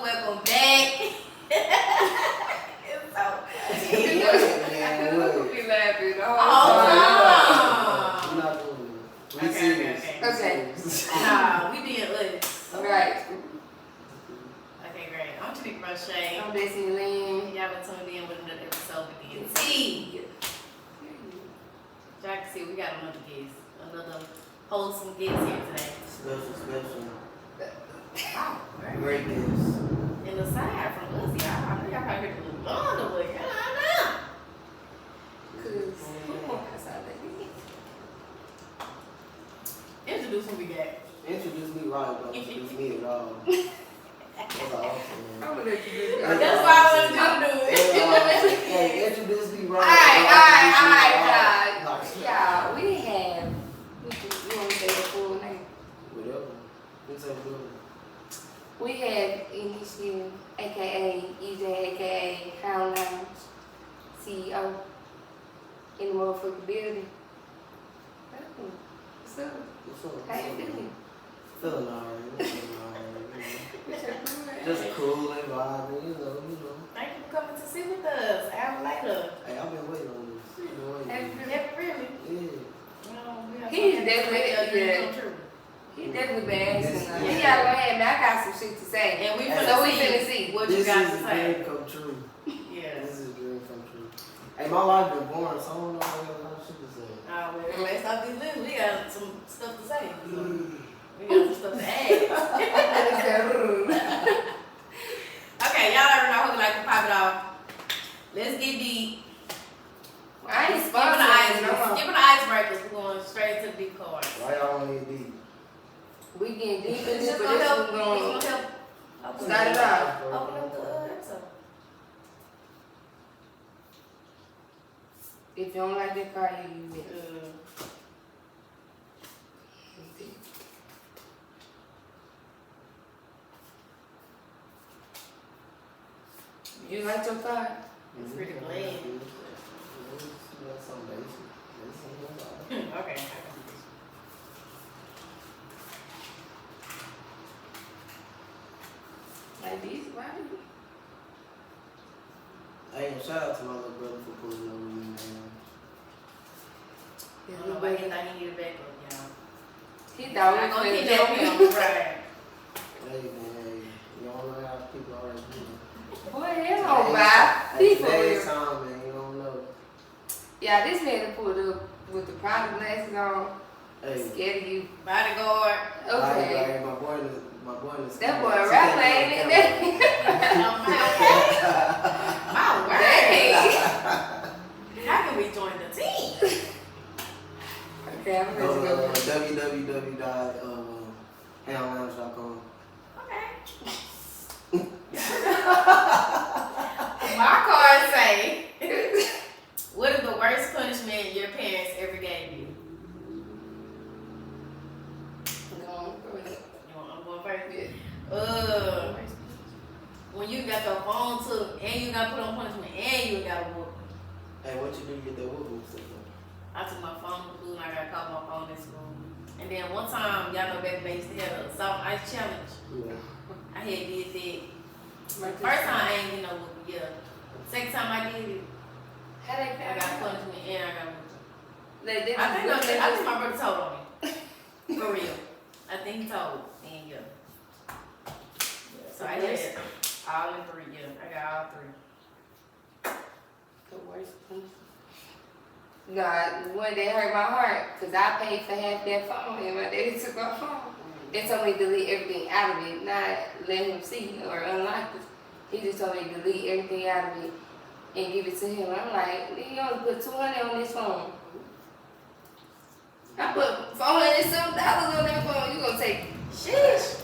welcome back. It's so funny. We'll be laughing the whole time. We're not doing it. We serious. Okay. Nah, we being us. Right. Okay, great. I'm Tanika Roche. I'm Destiny Lynn. Y'all been tuned in with another episode of DNT. Y'all can see we got another guest. Another wholesome guest here today. Special. Wow, Great guest. And aside from us, y'all, I know y'all probably heard a little London, but y'all know. Introduce who we got. Introduce me right, but introduce me at all. That's awesome, man. I'm gonna let you do it. That's why I wanted you to do it. Hey, introduce me right. Alright. Yeah, we have. You want to say the full name? Whatever. What's up, brother? We have Enitial, aka EJ, aka Hound Lounge, CEO in the motherfucking building. What's up? What's up? How you feeling? Feeling alright. Just cool and vibing, you know. Thank you for coming to sit with us. Hour later. Hey, I've been waiting on this. Never really. Yeah. He's definitely, he definitely been asking. We gotta go ahead, man. I got some shit to say. And we finna see what you got to say. This is a dream come true. Yeah. This is a dream come true. Hey, my life been boring, so I don't know if I got a lot of shit to say. Well, let's stop these lists. We got some stuff to say. We got some stuff to add. Okay, y'all already know who we like to pop it off. Let's get deep. I ain't Skipping the icebreakers. We're going straight to the deep cards. Why y'all want to get deep? We getting deep in It's this, just but gonna this help. one's gonna start it off. Open up the episode. If you don't like that card, you use it. You like your card? It's pretty bland. That's some basic. Okay. Like these, right? Hey, shout out to my little brother for pulling over me, man. I don't know why he thought he needed backup, y'all. He thought we I'm were gonna gonna kidnap him. Right. Hey, man, you don't know how people are right here. Boy, hell no, bye. People Today's here. time, man, you don't know. Yeah, this man pulled up with the product glasses on. Hey. Scared of you. Bodyguard. Okay. Like, my boy is That boy a rapper, ain't it? My word. How can we join the team? Okay, I'm Go ready to go. to www.houndlounge.com. Okay. My cards say, what is the worst punishment your parents ever gave you? I'm going first. When you got your phone took and you got put on punishment and you got a whoop. Hey, what you do to get that whooping stuff? I took my phone to school and I got caught my phone in school. And then one time, y'all know back then they used to have a salt ice challenge. Yeah. I had did that. First time I ain't get no whooping, yeah. Second time I did it, How they I got punishment and I got whooping. Like, I think my brother told on me. For real. I think he told. And yeah. So I had all in three, yeah. I got all three. The worst punishment. Nah, one that hurt my heart, because I paid for half that phone and my daddy took my phone. They told me to delete everything out of it, not let him see or unlock it. He just told me to delete everything out of it and give it to him. I'm like, you only put $200 on this phone. I put $407 on that phone, you gonna take sheesh.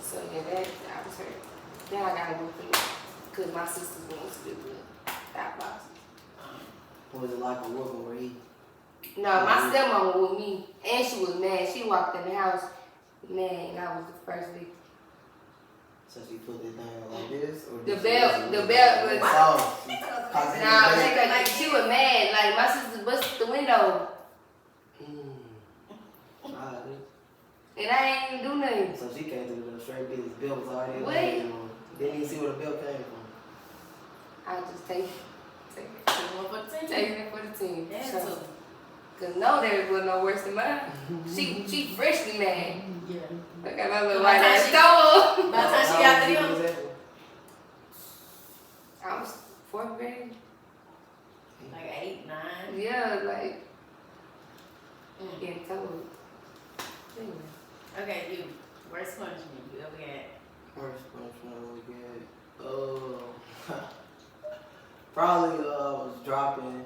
So yeah, that I was hurt. Then I got to work for it, because my sister's going to school with that box. Was it like a whooping where he? No, my stepmama with me, and she was mad. She walked in the house mad, and I was the first victim. So she put it down like this? Or The belt was. Nah, she was mad. Like, my sister busted the window. And I ain't even do nothing. So she came through the straight business. Bill was already Wait. Didn't even see where the bill came from. I'll just take it. Take one for the team. Take it for the team. Yeah, So, too. cause no, there was no worse than mine. She freshly mad. Yeah. Look at my little By white the time ass she- dog. By the time she How got old to you them. was that? I was 4th grade. Like 8, 9. Yeah, like Mm. getting told. Anyway. Okay, you. Worst punishment you ever had? First punishment we get. Probably was dropping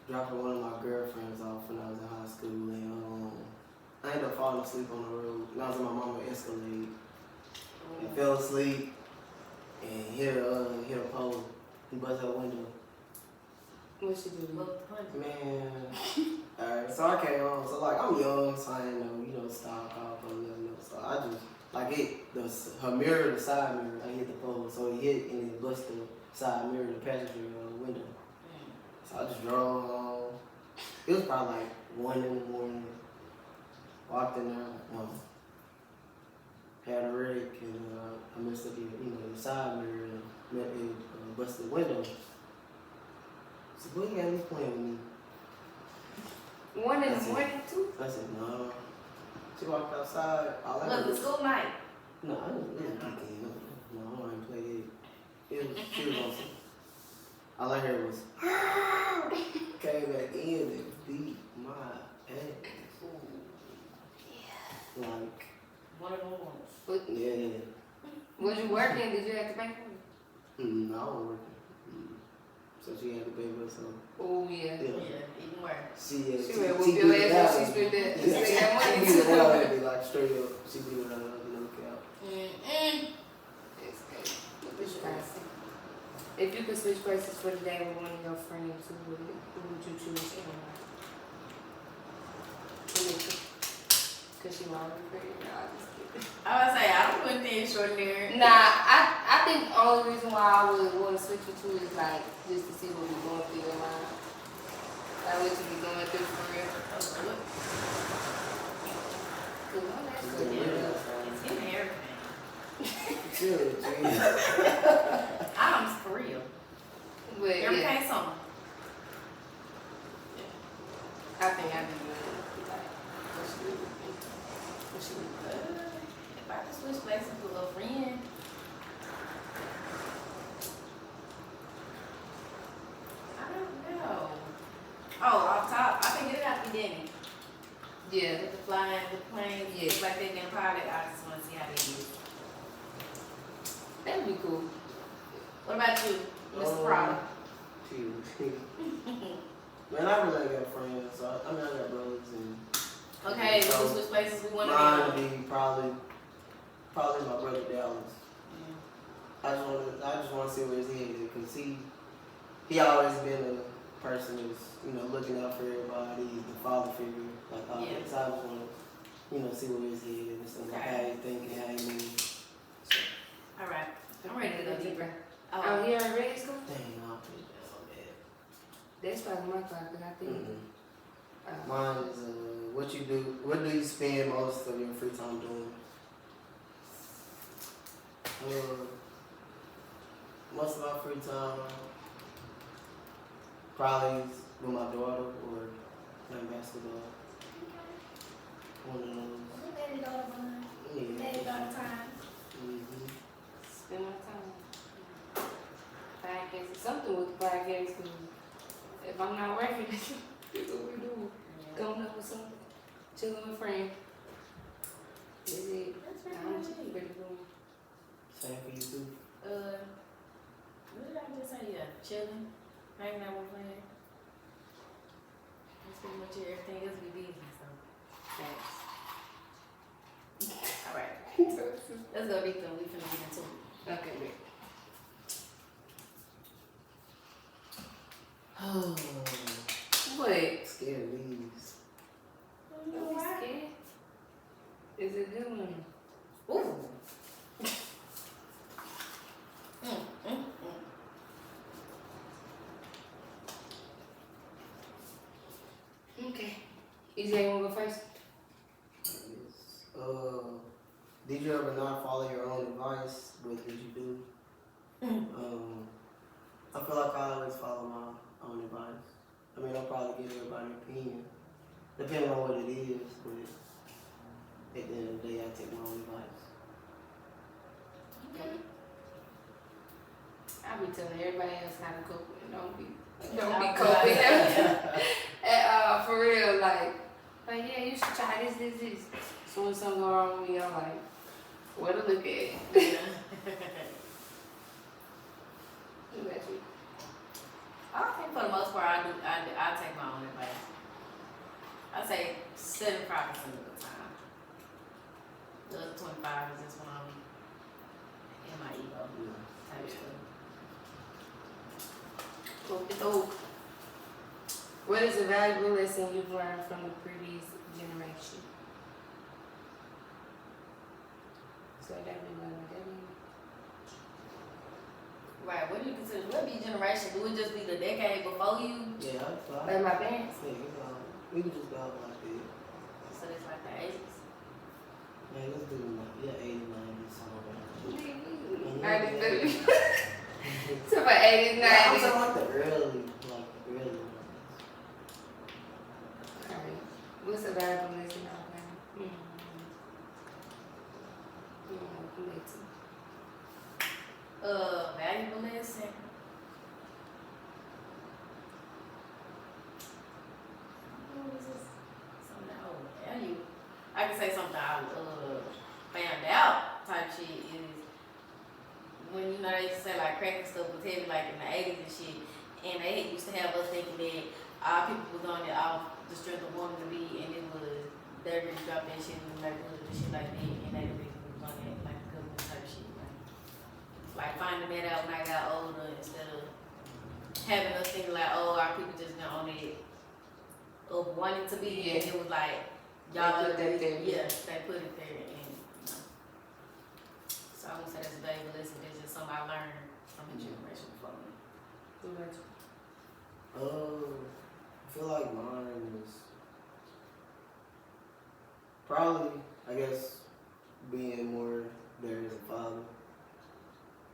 one of my girlfriends off when I was in high school, and I ended up falling asleep on the road. And I was in my mama's Escalade and fell asleep and hit a pole and busted her window. What she do? What punishment? Man, alright, so I came home. So like I'm young, so I ain't know, style call for nothing else. So I just like her mirror, the side mirror. I hit the pole, so it hit and it busted the side mirror, the passenger window. So I just drove home. It was probably like 1 in the morning. Walked in there, had a wreck, and I messed up the side mirror and it busted the window. So boy, you got me playing with me. 1 in the That's it. morning too? I said, no. She walked outside. All I Was heard it school night? No, I didn't weekend. No, I don't even play it. She was on some. All I heard was, came back in and beat my ass. Like, One of them ones. yeah. Was you working? Did you have to bank money? No, I was working. So she had to pay for something. Oh yeah. Yeah, even worse. She would whoop your ass when she spent that. Yeah, spent that money she beat too. it out and be like straight up. She beat it out, out. It's good. Which person? If you could switch places for the day with one of your friends, who would you choose? Cause she wanted to pretty. No, I just kidding. I was say I don't put anything extraordinary. Nah, I think the only reason why I would want to switch with you is like just to see what we're going through your mind. Like what you be going through for real. Cause no, that's good. It's giving everything. Chill, I'm for real. But Every yeah, case on. I think I'd be good. Like, what she do? What she do? If I could switch places with a little friend. I don't know. Oh, off top, I think it'd have to be Danny. Yeah. With the flying, the planes, Yeah. like they can pilot, I just want to see how they do. That'd be cool. What about you, Mr. Prada? Man, I really ain't got friends, so I got brothers and. Okay, so we'll switch places. We want mine to would be probably my brother Dallas. I just want to see where his head is, because he always been a person who's looking out for everybody, the father figure, like all that. So I just want to see where his head is, and like how he thinking, how he moves. All right, I'm ready to go deeper. Out here in Red School? Dang, I'll put it down on that. That's probably my thought, because I think. Mine is what do you spend most of your free time doing? Most of my free time probably with my daughter or playing basketball. One of those. Ready to go to fun. Yeah. Ready to go to time. Spend my time. Podcast, something with the podcast, because if I'm not working, that's what we're doing. Coming up with something. Chilling with friends. That's it. That's Pretty cool. Same for you too. What did I just say? Yeah, chilling, hanging out with friends. That's pretty much it. Everything else be busy, so. Thanks. All right. Let's go deep though. We finna get into it. Okay, great. Oh, What? scared leaves. Don't be scared. It's a good one. Ooh. Okay. EJ, you want to go first? Yes. Did you ever not follow your own advice with what you do? I feel like I always follow my own advice. I mean, I'll probably give everybody an opinion, depending on what it is, but at the end of the day, I take my own advice. Okay. I be telling everybody else how to cope and don't be coping. And for real, like yeah, you should try this. As soon as something go wrong with me, I'm like, what to look at? What about you? I think for the most part, I take my own advice. I say 75% of the time. The other 25 is just when I'm in my ego type stuff. So, what is a valuable lesson you've learned from the previous generation? So that be one of them. Right, what do you consider? What be generation? Do it just be the decade before you? Yeah, that's fine. Like my parents. Yeah, we can just go out like that. So it's like the 80s. Man, let's do like 80, 90, something. 90s. So for 80s, 90s. Yeah, I'm talking like the early ones. Alright. What's a valuable lesson I've learned? Valuable lesson. What was this? Something I would value. I can say something I found out type shit is when they used to say like cracking stuff was heavy like in the 80s and shit, and they used to have us thinking that our people was on it off the strength of wanting to be, and it was they really dropped that shit in the neighborhood and shit like that, and they really was on it like good type shit. Like finding that out when I got older instead of having us think like, oh, our people just been on it of wanting to be, and it was like y'all put that there. Yeah, they put it there, and so I won't say that's a valuable lesson. It's just something I learned from the generation before me. I feel like mine is probably, I guess, being more there as a father.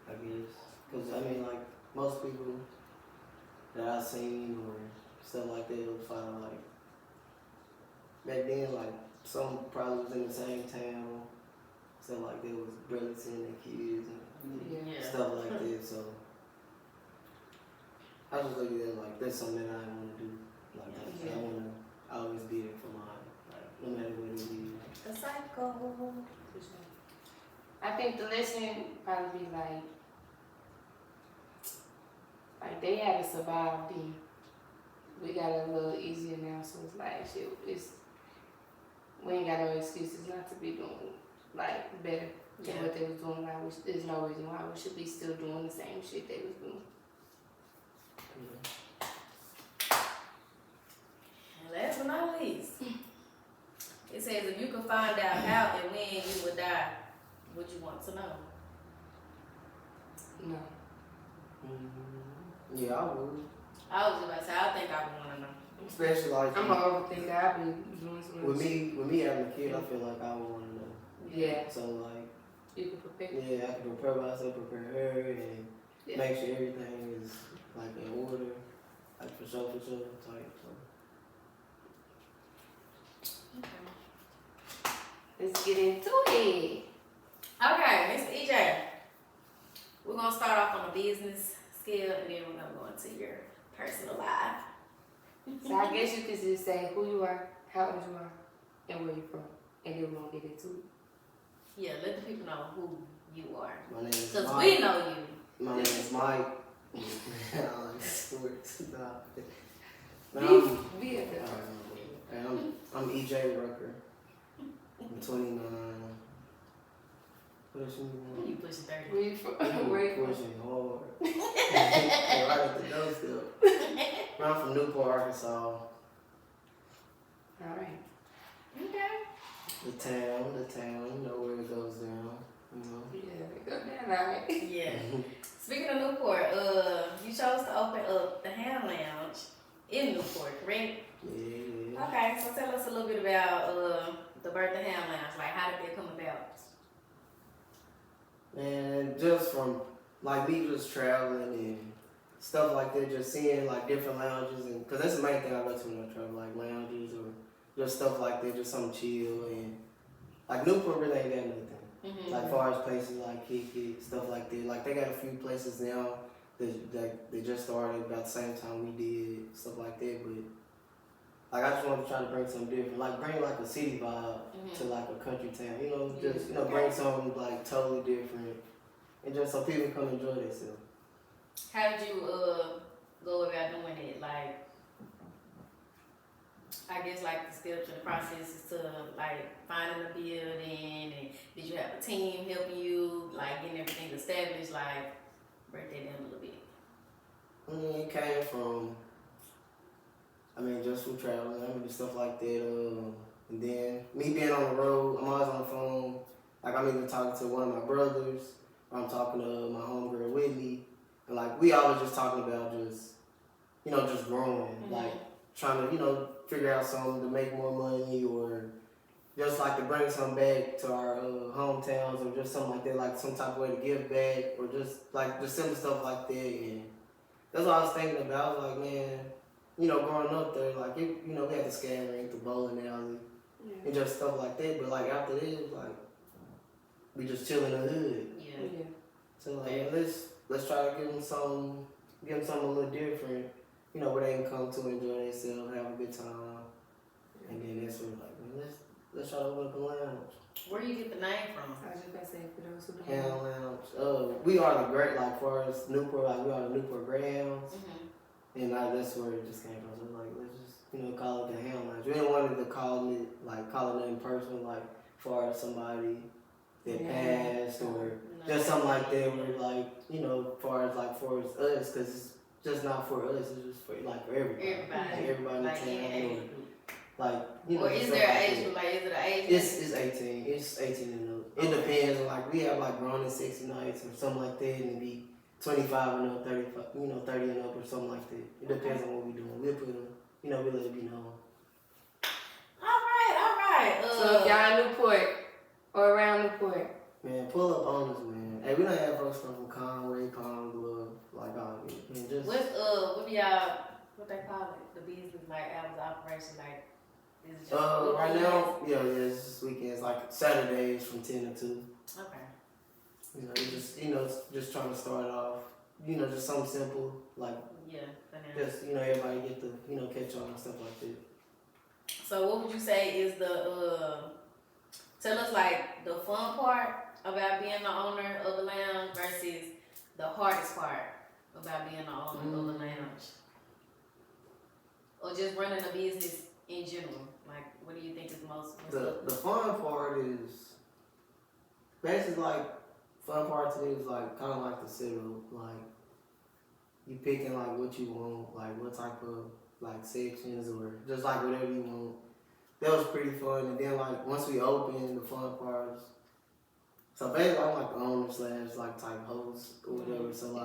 I guess, because I mean, like most people that I've seen or stuff like that was probably like back then, like some probably was in the same town, stuff like that was barely seeing their kids and stuff like that. So I just look at it like that's something that I want to do. Like I want to always be there for mine, like no matter what it is. The cycle. I think the lesson probably be like they had to survive then. We got it a little easier now, so it's like shit. We ain't got no excuses not to be doing like better than what they was doing. Like there's no reason why we should be still doing the same shit they was doing. And last but not least, it says if you could find out how and when you would die, would you want to know? No. Yeah, I would. I was about to say, I think I would want to know. Especially like I'm an overthinker. I've been doing so much. with me having a kid, I feel like I would want to know. Yeah. So like, you can prepare. yeah, I can prepare myself, prepare her, and make sure everything is like in order, like for sure, type. So. Okay. Let's get into it. Okay, Mr. EJ, we're gonna start off on a business scale, and then we're gonna go into your personal life. So I guess you could just say who you are, how old you are, and where you're from, and then we're gonna get into it. Yeah, let the people know who you are. My name is Because Mike. we know you. My name is Mike. I like sports. I'm EJ Rucker. I'm 29. What else you want? You pushing 30. Where you from? Where you from? Pushing hard. Right at the doorstep. I'm from Newport, Arkansas. Alright. Okay. The town, you know where it goes down. You know. Yeah, go down, alright. Yeah. Speaking of Newport, you chose to open up the Ham Lounge in Newport, correct? Yeah. Okay, so tell us a little bit about the birth of Ham Lounge. Like, how did that come about? And just from like me just traveling and stuff like that, just seeing like different lounges, and because that's the main thing I go to when I travel, like lounges or just stuff like that, just something chill. And like Newport really ain't got nothing. Mm-hmm. Like far as places like Kick It, stuff like that. Like they got a few places now that they just started about the same time we did, stuff like that. But like I just want to try to bring something different, like bring like a city vibe to like a country town. You know, just bring something like totally different, and just so people come enjoy themselves. How did you go about doing it? Like, I guess like the steps and the processes to like finding a building, and did you have a team helping you like getting everything established? Like, break that down a little bit. It came from, just from traveling, stuff like that. And then me being on the road, I'm always on the phone. Like I'm either talking to one of my brothers, or I'm talking to my homegirl Whitney, and like we always just talking about just growing, like trying to figure out something to make more money, or just like to bring something back to our hometowns, or just something like that, like some type of way to give back, or just simple stuff like that. And that's what I was thinking about. I was like, man, growing up there, like we had the skating rink, the bowling alley, and just stuff like that. But like after this, like we just chill in the hood. Yeah. So like let's try to give them something a little different. Where they can come to enjoy themselves, have a good time, and then that's where like, man, let's try to open up a lounge. Where do you get the name from? I was just about to say, for those who don't Ham Lounge. We are the great, like for us Newport, like we are the Newport Greyhounds, and like that's where it just came from. So like let's just call it the Ham Lounge. We didn't want to call it in person, like far as somebody that passed or just something like that. Where like far as us, because it's just not for us. It's just for everybody. Everybody in the town. Or is there an age group? Like, is it an age group? It's 18. It's 18 and up. It depends. Like we have like grown and sexy nights or something like that, and it be 25 and up, 35, 30 and up or something like that. It depends on what we doing. We'll put them, we let it be known. All right. So if y'all in Newport or around Newport, man, pull up on us, man. Hey, we don't have folks from Conway, Palm Glove, like all of it. Man, just what they call it? The business hours operation, like. Is it just right now, it's just weekends, like Saturdays from 10 to 2. Okay. Just trying to start off, just something simple, like just everybody get to catch on and stuff like that. So what would you say is tell us like the fun part about being the owner of a lounge versus the hardest part about being the owner of a lounge, or just running a business in general? Like, what do you think is most? The fun part is basically fun part to me is kind of like the setup, like you picking what you want, what type of sections or just whatever you want. That was pretty fun. And then once we opened, the fun parts. So basically I'm the owner / type host or whatever. So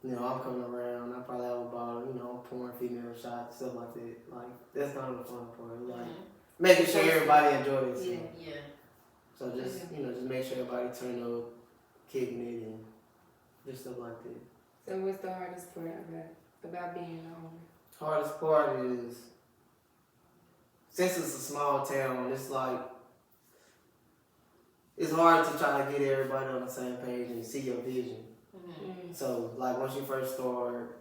I'm coming around, I probably have a bottle, I'm pouring female shots, stuff like that. That's kind of the fun part. Making sure everybody enjoys it. Yeah. So just make sure everybody turn up, kicking it, and just stuff like that. So what's the hardest part about being an owner? Hardest part is, since it's a small town, it's hard to try to get everybody on the same page and see your vision. So once you first start,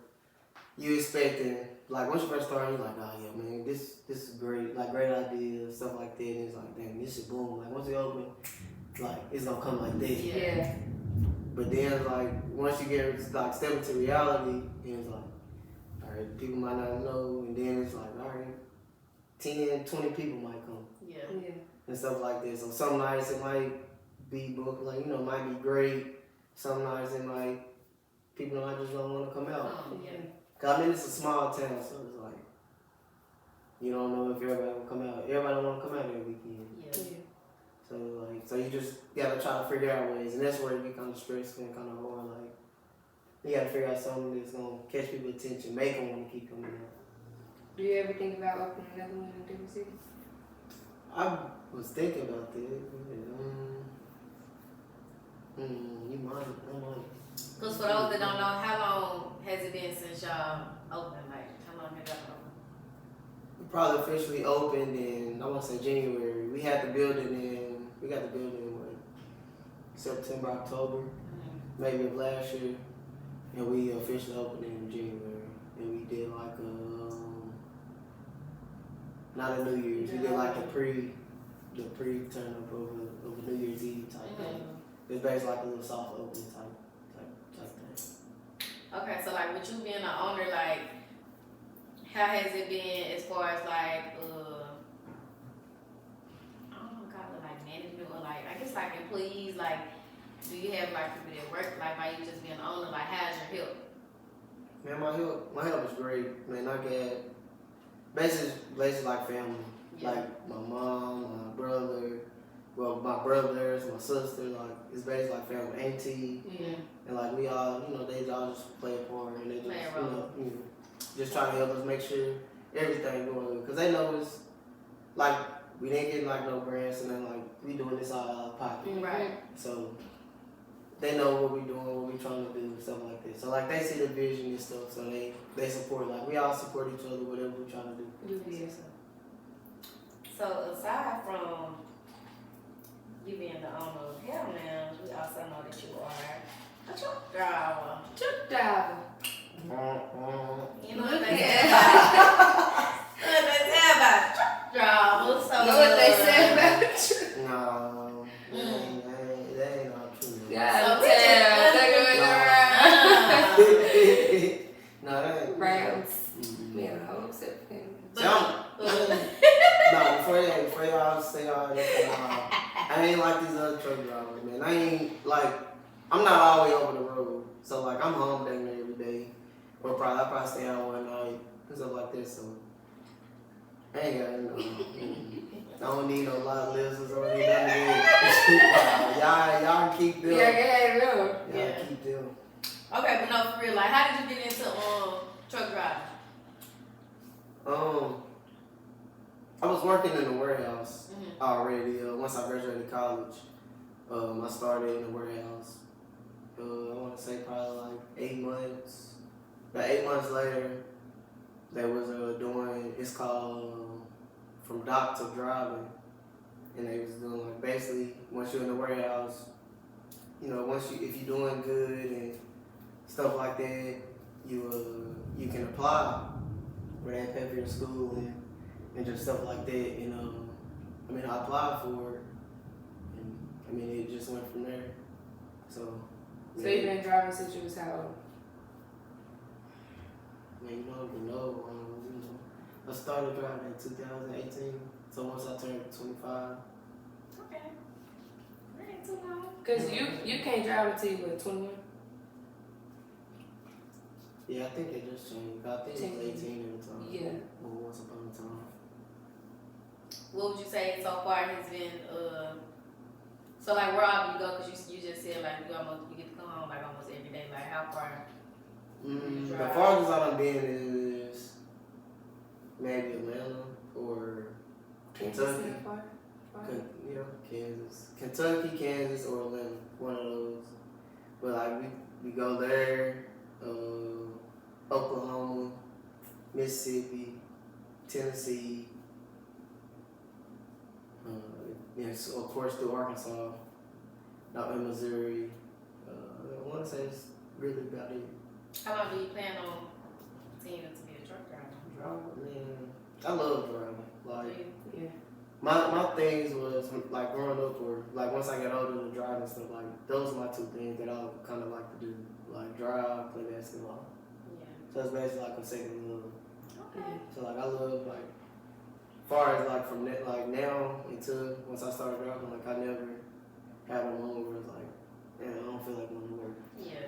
you expecting once you first start, you're like, oh yeah, man, this is great, great idea, stuff like that. And it's damn, this should boom. Once you open, it's gonna come like this. Yeah. But then once you get step into reality, and it's all right, people might not know, and then it's all right, 10, 20 people might come. Yeah. And stuff like that. So some nights it might be booked, might be great. Some nights it might, people might just don't want to come out. Cause it's a small town, so it's you don't know if everybody will come out. Everybody don't want to come out every weekend. Yeah. So you just gotta try to figure out ways, and that's where it becomes stressful and kind of hard. You gotta figure out something that's gonna catch people's attention, make them want to keep coming out. Do you ever think about opening another one in a different city? I was thinking about that. probably officially opened in, I want to say January. We had the building in, we got the building in what, September, October, maybe of last year. And we officially opened in January. And we did like not a New Year's. We did like the pre turn up of a New Year's Eve type thing. It's basically like a little soft opening type thing. Okay, so like with you being an owner, like how has it been as far as like I don't know, call it like management or like I guess like employees, like do you have like people that work like by you just being an owner, like how's your help? Man, my help is great. Man, I got basically like family. Yeah. Like my mom, my brother, well, my brothers, my sister, like it's basically like family, auntie, and like we all, they all just play a part and they just, just try to help us make sure everything going good. Cause they know it's like we didn't get like no grants and then like we doing this all out of pocket. Right. So they know what we doing, what we trying to do, stuff like that. So like they see the vision and stuff, so they support. Like we all support each other, whatever we trying to do. Yeah. So aside from you being the owner of Hellman, we also know that you are a truck driver. You know what they say about truck drivers. So know what they say about you? No, that ain't all true. Yeah, So No, that ain't Browns. Man, I hope so. No, before y'all say all this, I ain't like these other truck drivers, man. I'm not always over the road. So, like, I'm home dang near every day. Or I probably stay out one night and stuff like this. So, I ain't got no. I don't need no lot of listens or anything. Y'all keep them. Yeah. Y'all keep them. Okay, but no, for real, like, how did you get into truck driving? I was working in the warehouse already. Once I graduated college, I started in the warehouse. I want to say probably like 8 months. About 8 months later, they was doing, it's called From Dock to Driving. And they was doing like basically, once you're in the warehouse, if you're doing good and stuff like that, you can apply where they pay for your school and just stuff like that. And I applied for it, and it just went from there. So you've been driving since you was how old? Man, you don't even know. I started driving in 2018. So once I turned 25. Okay. That ain't too long. Cause you can't drive until you were 21. Yeah, I think they just changed. I think it was 18 at the time. Yeah. Well, once upon a time. What would you say so far has been, so like where all you go, cause you just said like you get to come home like almost every day, like how far? The farthest I've been is maybe Atlanta or Kentucky. Kansas. Kentucky, Kansas, or Atlanta. One of those. But like we go there, Oklahoma, Mississippi, Tennessee, of course through Arkansas, out in Missouri. I want to say it's really about it. How long do you plan on continuing to be a truck driver? Man, I love driving. Like, Yeah. my things was like growing up, or like once I got older to drive and stuff, like those are my two things that I would kind of like to do, like drive, play basketball. Yeah. So it's basically like a second love. Okay. So like I love like, far as like from that, like now until once I started driving, like I never had a moment where it's like, man, I don't feel like going to work. Yeah.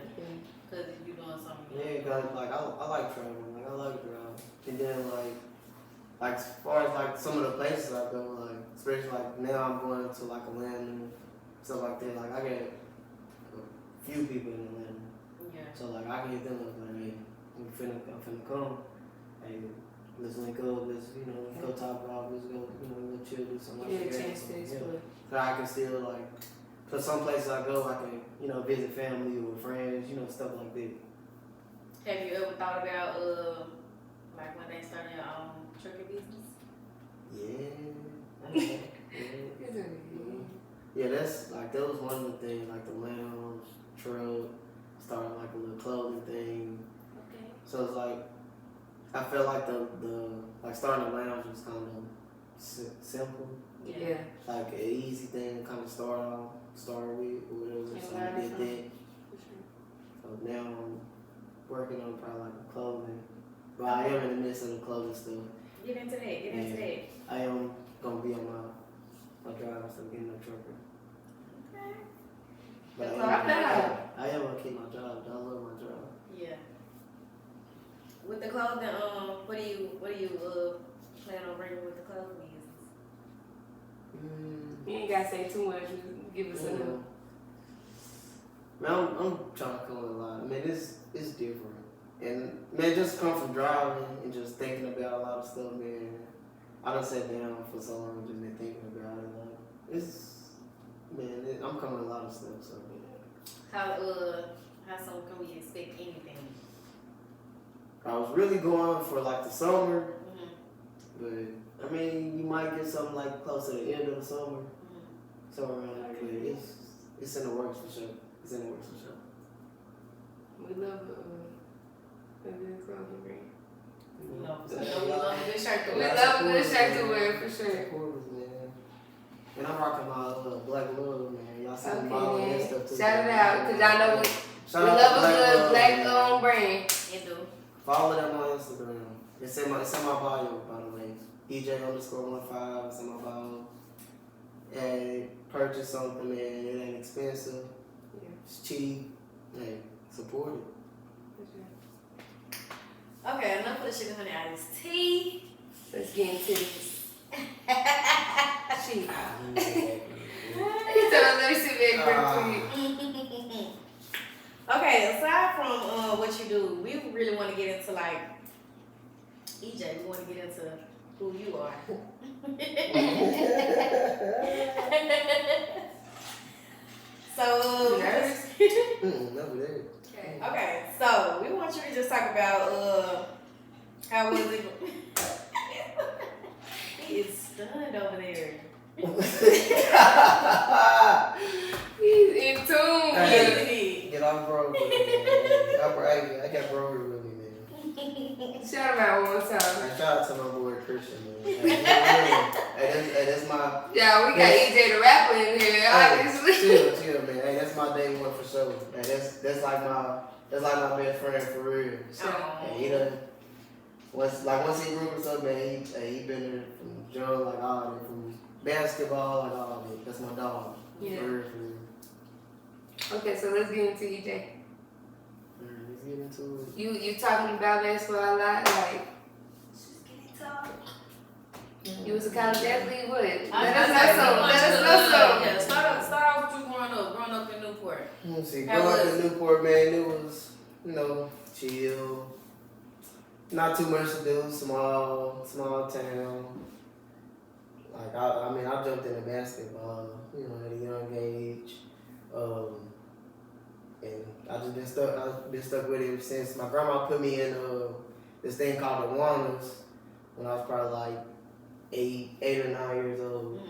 Cause you doing something. Yeah, cause like I like traveling, like I like driving, and then like as far as like some of the places I go, like especially like now I'm going to like Atlanta, stuff like that. Like I got a few people in Atlanta, so like I can hit them up like, hey, I'm finna come, hey, let's link up, let's go talk about, let's go, go chill, do something like that. So I can still like, cause some places I go, I can visit family or friends, stuff like that. Have you ever thought about like when they started your own trucking business? Yeah. Yeah, that's like that was one of the things, like the lounge, truck, starting like a little clothing thing. Okay. So it's like I felt like the like starting the lounge was kind of simple, Yeah. like an easy thing to kind of start with or whatever. So I did that. So now I'm working on probably like the clothing, but I am in the midst of the clothing stuff. Get into that. I am gonna be on my drive, so getting a trucker. Okay. But I am gonna keep my job. I love my job. Yeah. With the clothing, what do you plan on bringing with the clothing business? You ain't gotta say too much. Just give us enough. Man, I'm trying to come with a lot. I mean, it's different, and man, just come from driving and just thinking about a lot of stuff, man. I done sat down for so long and just been thinking about it. Like I'm coming with a lot of stuff. So How soon can we expect anything? I was really going for like the summer, Mm-hmm. but I mean, you might get something like close to the end of the summer, Mm-hmm. somewhere around there. But it's in the works for sure. We love a good clothing brand. We love a good shirt to We wear. love a good shirt to wear for sure. Supporters, man. And I'm rocking my black love, man. Y'all see the Okay, model and man. stuff too. Shout it out, cause y'all know we Shout we out love to a good black man. brand. You do. Follow them on Instagram. It's in my bio, by the way. EJ_15. It's in my bio. And purchase something, man. It ain't expensive. Yeah. It's cheap. Hey, support it. Okay, enough of the sugar honey iced tea. Let's get into this. She. Let me sit back real quick. Okay, aside from what you do, we really want to get into like EJ. We want to get into who you are. So, Nervous? Never there. okay, so we want you to just talk about how was it? He is stunned over there. He's in tune. Hey, get off bro with me, man. I got bro here with me, man. Shout him out one time. Shout out to my boy Christian, man. Hey, that's my. Yeah, we got EJ the rapper in here, obviously. Chill, man. Hey, that's my day one for sure. Man, that's like my best friend for real. And he done. Once he grew us up, man, he been there from jump, like all that, from basketball, like all that. That's my dog. Yeah. For real. Okay, so let's get into EJ. Let's get into it. You talking about basketball a lot, like. Just get it talk. You was a college athlete, what? Let us know so. Yeah, start off with you growing up in Newport. Let's see, How growing up was in Newport, man, it was, chill. Not too much to do, small town. Like, I jumped into basketball, at a young age. And I just been stuck with it ever since. My grandma put me in this thing called the Awanas when I was probably like 8 or 9 years old.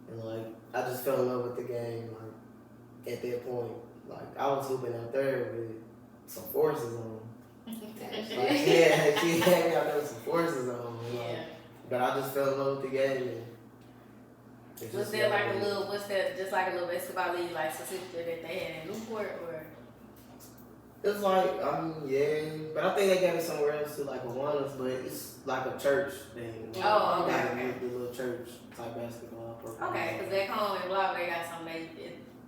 And like, I just fell in love with the game, like, at that point. Like, I was hooping out there with some forces on. Like, she had me out there with some forces on. But I just fell in love with the game. Was there like just like a little basketball league, like specifically that they had in Newport, or? It's like, yeah, but I think they got it somewhere else too, like Awanas, but it's like a church thing. Oh, okay, Like okay. the little church type basketball program. Okay, because back home in Blah, they got something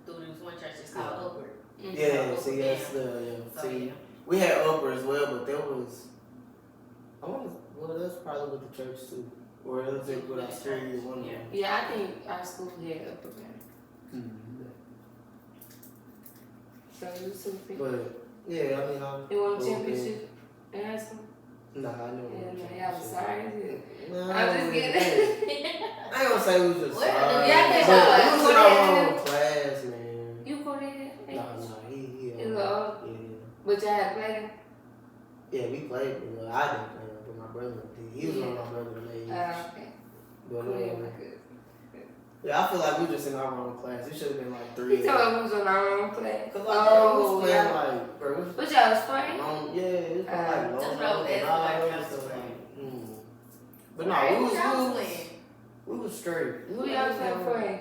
through this one church, it's called Upward. Yeah, see, that's see, we had Upper as well, but there was, that's probably with the church too. Or it was with our school, one of them. Yeah, I think our school had upper band. Mm-hmm. So you was super. But, yeah, You won a championship in high school? Nah, I know. Yeah, I'm sorry. Nah, I'm just kidding. I ain't gonna say we was just What? sorry. Yeah, But we was in our yeah. own class, man. You go there? Nah, he You go? Yeah. But y'all had played? Yeah, we played, but I didn't play, but my brother did. He was on my brother age. Okay. But Cool. yeah, I feel like we just in our wrong class. It should have been like 3. You told me we was on our own class. Cause like, we was playing like, bro. What y'all was playing? Yeah, it was like Just long know and that's all like that us stuff. playing. But no, Right, we was straight. Who y'all playing for?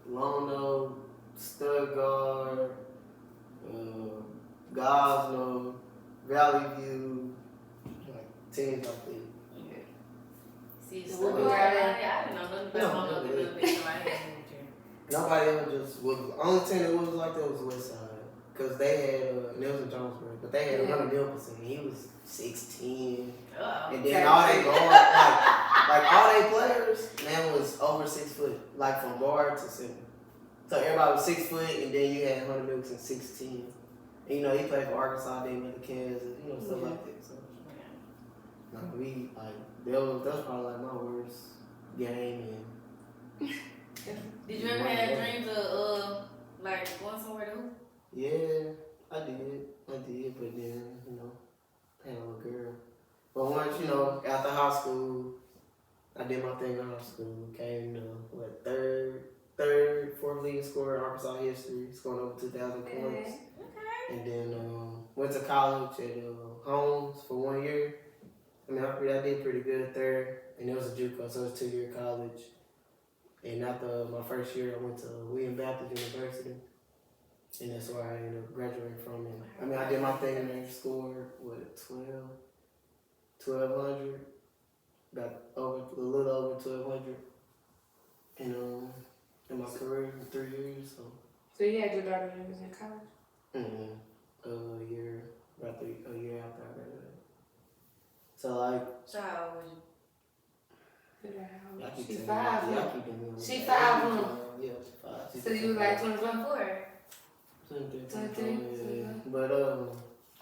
Lono, Stuttgart, Gosno, Valley View, like teams like that. See, So so what we I got didn't know nothing about no little bit, so I had Nobody ever just was. Only team that was like that was Westside. Cause they had, and it was in Jonesboro, but they had Hunter Nicholson. He was 6'10". And then all they guard, like all they players, man, was over 6 foot, like from guard to center. So everybody was 6 foot, and then you had Hunter Nicholson 6'10". And you know, he played for Arkansas, then went to Kansas, you know, stuff like that. So we like that was probably like my worst game. And did you ever have dreams of like going somewhere to hoop? yeah, I did, but then you know, I had a little girl. But once you know, after high school, I did my thing in high school. Came to fourth leading scorer in Arkansas history, scoring over 2,000 points. And then went to college at Holmes for 1 year. I mean, I did pretty good there, and it was a JUCO, so it was 2-year college. And after my first year, I went to William Baptist University, and that's where I ended up graduating from. And I mean, I did my thing there, scored 1,200, got a little over 1,200, and in my career in 3 years. So you had your daughter when you was in college? A year after I graduated. So like. So how old was you? She's 5. She 5. Yeah, 5. So you was like 24? 23. Yeah. But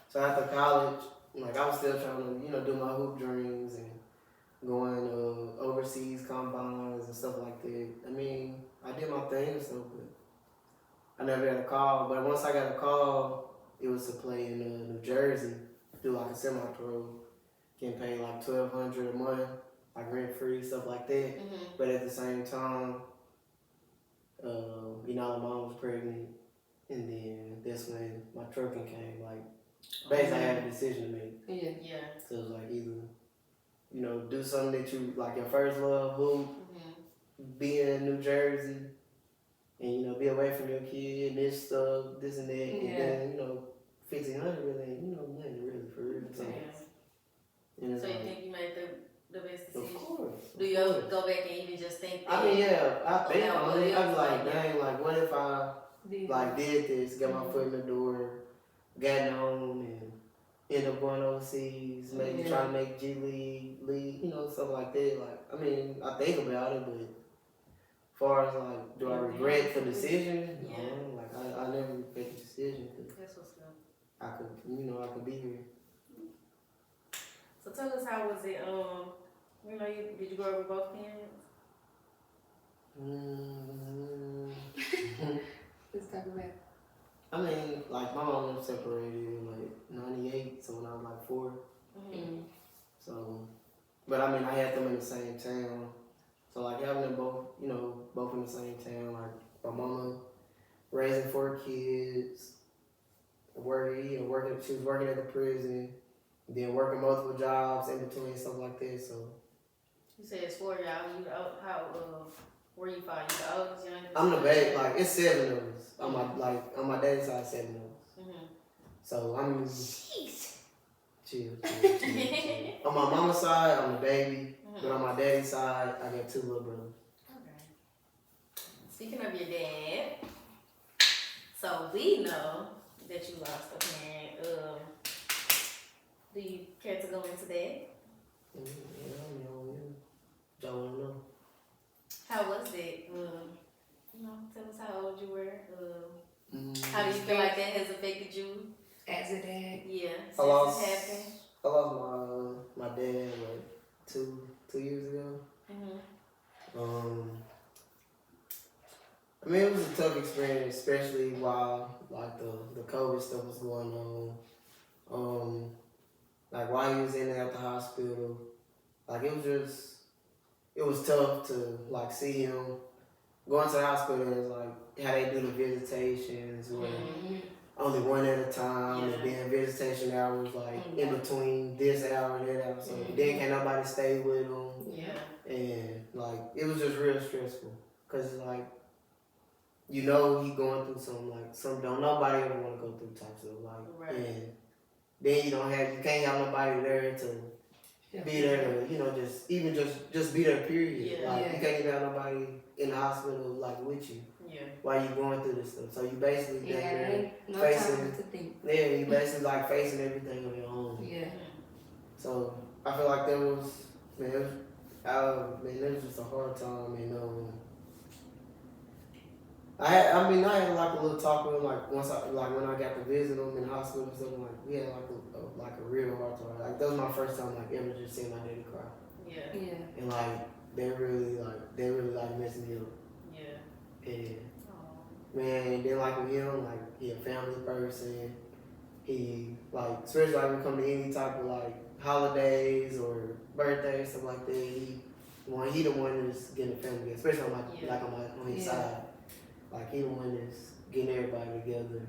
so after college, like I was still trying to, you know, do my hoop dreams and going overseas combines and stuff like that. I mean, I did my thing and stuff, but I never got a call. But once I got a call, it was to play in New Jersey, do like a semi-pro, getting paid like $1,200 a month, like rent free, stuff like that. But at the same time, you know, my mom was pregnant, and then that's when my trucking came. Like, basically, I had a decision to make. Yeah. So it was like either, you know, do something that you like your first love, hoop, be in New Jersey, and you know, be away from your kid, this stuff, this and that, and then you know, $1,500 really ain't, you know, nothing really for real. So, so you think you made the best decision? Of course. Do you ever go back and even just think that? I mean, yeah, I think on it. I was like, dang, like, what if I like did this, got my foot in the door, got home, and end up going overseas, maybe trying to make G League, you know, stuff like that. Like, I mean, I think about it, but as far as like, do I regret the decision? No, like I never regret the decision because that's what's up. I could be here. So tell us, how was it? You know, did you grow up with both parents? Let's talk about it. I mean, like my mom was separated in like 98, so when I was like 4. So, but I mean, I had them in the same town. So like having them both, you know, both in the same town, like my mama raising 4 kids, working, she was working at the prison, then working multiple jobs in between, stuff like that. So you said it's 4 y'all. How where you find you the oldest, youngest? I'm the baby. Like it's 7 of us. On my daddy's side, 7 of us. So I'm chill. On my mama's side, I'm the baby, but on my daddy's side, I got 2 little brothers. Okay. Speaking of your dad, so we know that you lost a parent. Do you care to go into that? Y'all wanna know? How was it? You know, tell us how old you were. How do you feel like that has affected you as a dad? Yeah, since I lost it happened. I lost my dad like 2 years ago. I mean, it was a tough experience, especially while like the COVID stuff was going on. Like while he was in there at the hospital, like it was just it was tough to like see him going to the hospital and it's like how they do the visitations where only one at a time and then visitation hours like in between this hour and that hour. So then can't nobody stay with him. Yeah. And like it was just real stressful because like you know he going through some don't nobody ever want to go through types of like and then you can't have nobody there to be there to, just even just be there period. Yeah. Like you can't even have nobody in the hospital like with you. Yeah. While you going through this stuff. So you basically no facing time to think. Yeah, you basically like facing everything on your own. Yeah. So I feel like that was it was just a hard time and I had like a little talk with him like when I got to visit him in the hospital and stuff like we had like a real hard time. Like that was my first time like ever just seeing my daddy cry. Yeah. Yeah. And like they really messed me up. Yeah. And man, then like with him, like he a family person. He like especially like when it come to any type of like holidays or birthdays, stuff like that, he the one that's getting the family, especially on his side. Like he the one that's getting everybody together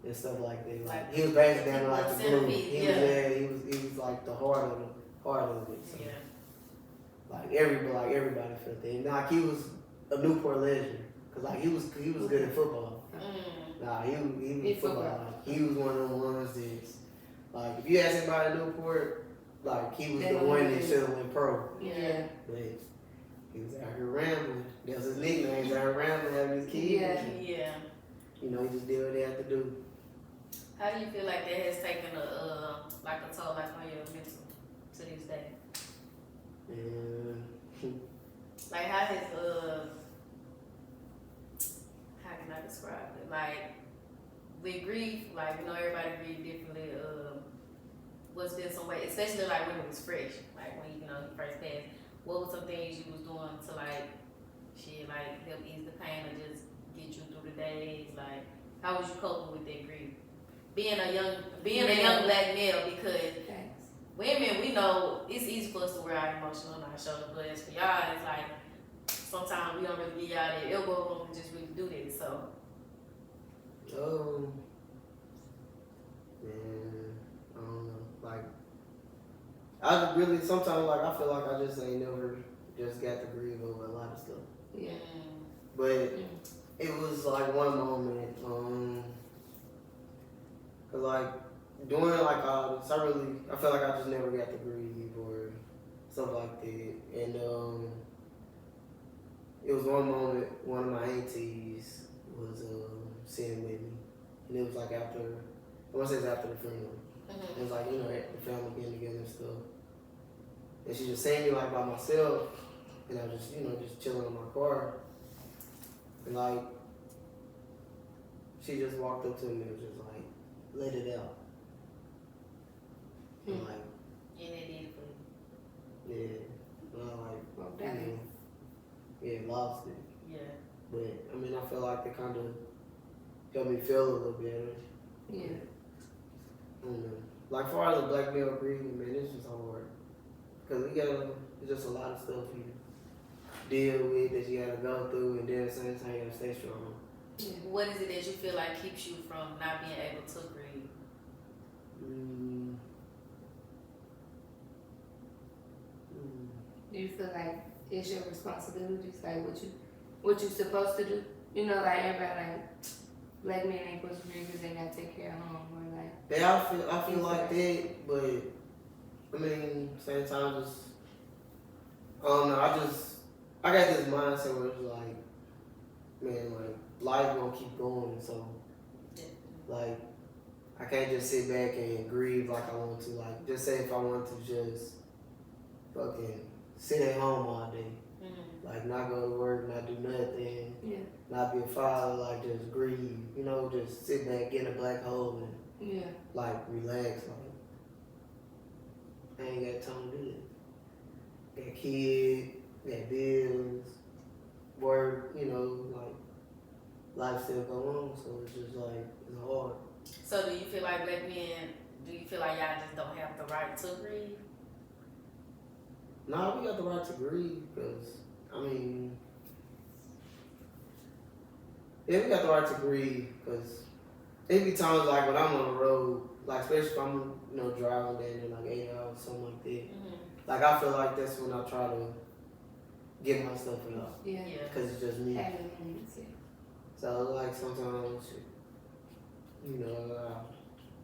and stuff like that. Like he was basically down like the glue. He was like the heart of it. So. Yeah. Like everybody felt that. And like he was a Newport legend. Cause like he was good at football. Nah, he was football. Like, he was one of them ones that's like if you ask anybody in Newport, like he was the one that should have went pro. Yeah. But he was out here rambling. That was his nickname. He was out here rambling having his kids. Yeah. He just did what they had to do. How do you feel like that has taken a toll like on your mental to this day? Like how has how can I describe it? Like with grief, like everybody grieve differently. What's been some way, especially like when it was fresh, like when you first passed. What were some things you was doing to like help ease the pain or just get you through the days? Like how was you coping with that grief? Being a young black male, because women, we know it's easy for us to wear our emotions on our shoulders, but as for y'all, it's like sometimes we don't really give y'all that elbow room to just really do this. So, man, I don't know. Like, I really sometimes I feel like I just ain't never just got to grieve over a lot of stuff. Yeah. But it was like one moment, cause like doing like all this, I feel like I just never got to grieve or stuff like that. And it was one moment, one of my aunties was sitting with me, and it was like after, I want to say it was after the funeral. It was like the family getting together and stuff, and she just seen me like by myself, and I was just chilling in my car, and like she just walked up to me and was just like, let it out. And like, and it did for you. yeah, and I like, lost it. Yeah. But I mean, I feel like it kind of helped me feel a little better. Yeah. I don't know. Like, far as a black male grieving, man, it's just hard. Because it's just a lot of stuff you deal with that you gotta go through, and then at the same time, you gotta stay strong. Yeah. What is it that you feel like keeps you from not being able to grieve? Do you feel like it's your responsibilities, like what you supposed to do? Like everybody black men ain't supposed to grieve because they gotta take care of home, or like. Yeah, I feel like that, but I mean, same time, just I don't know. I got this mindset where it's like, man, like life gonna keep going, so like I can't just sit back and grieve like I want to. Like, just say if I want to just fucking sit at home all day, like not go to work, not do nothing, not be a father, like just grieve, just sit back, get in a black hole and like relax. Like I ain't got time to do that. Got kids, got bills, work, like life still go on, so it's just like it's hard. So do you feel like black men, y'all just don't have the right to grieve? Nah, we got the right to grieve, because, I mean, yeah, we got the right to grieve, because it be times like when I'm on the road, like especially if I'm, driving down there like 8 hours, something like that. Mm-hmm. Like I feel like that's when I try to get my stuff out. Yeah. Because it's just me. Having moments, yeah. So like sometimes,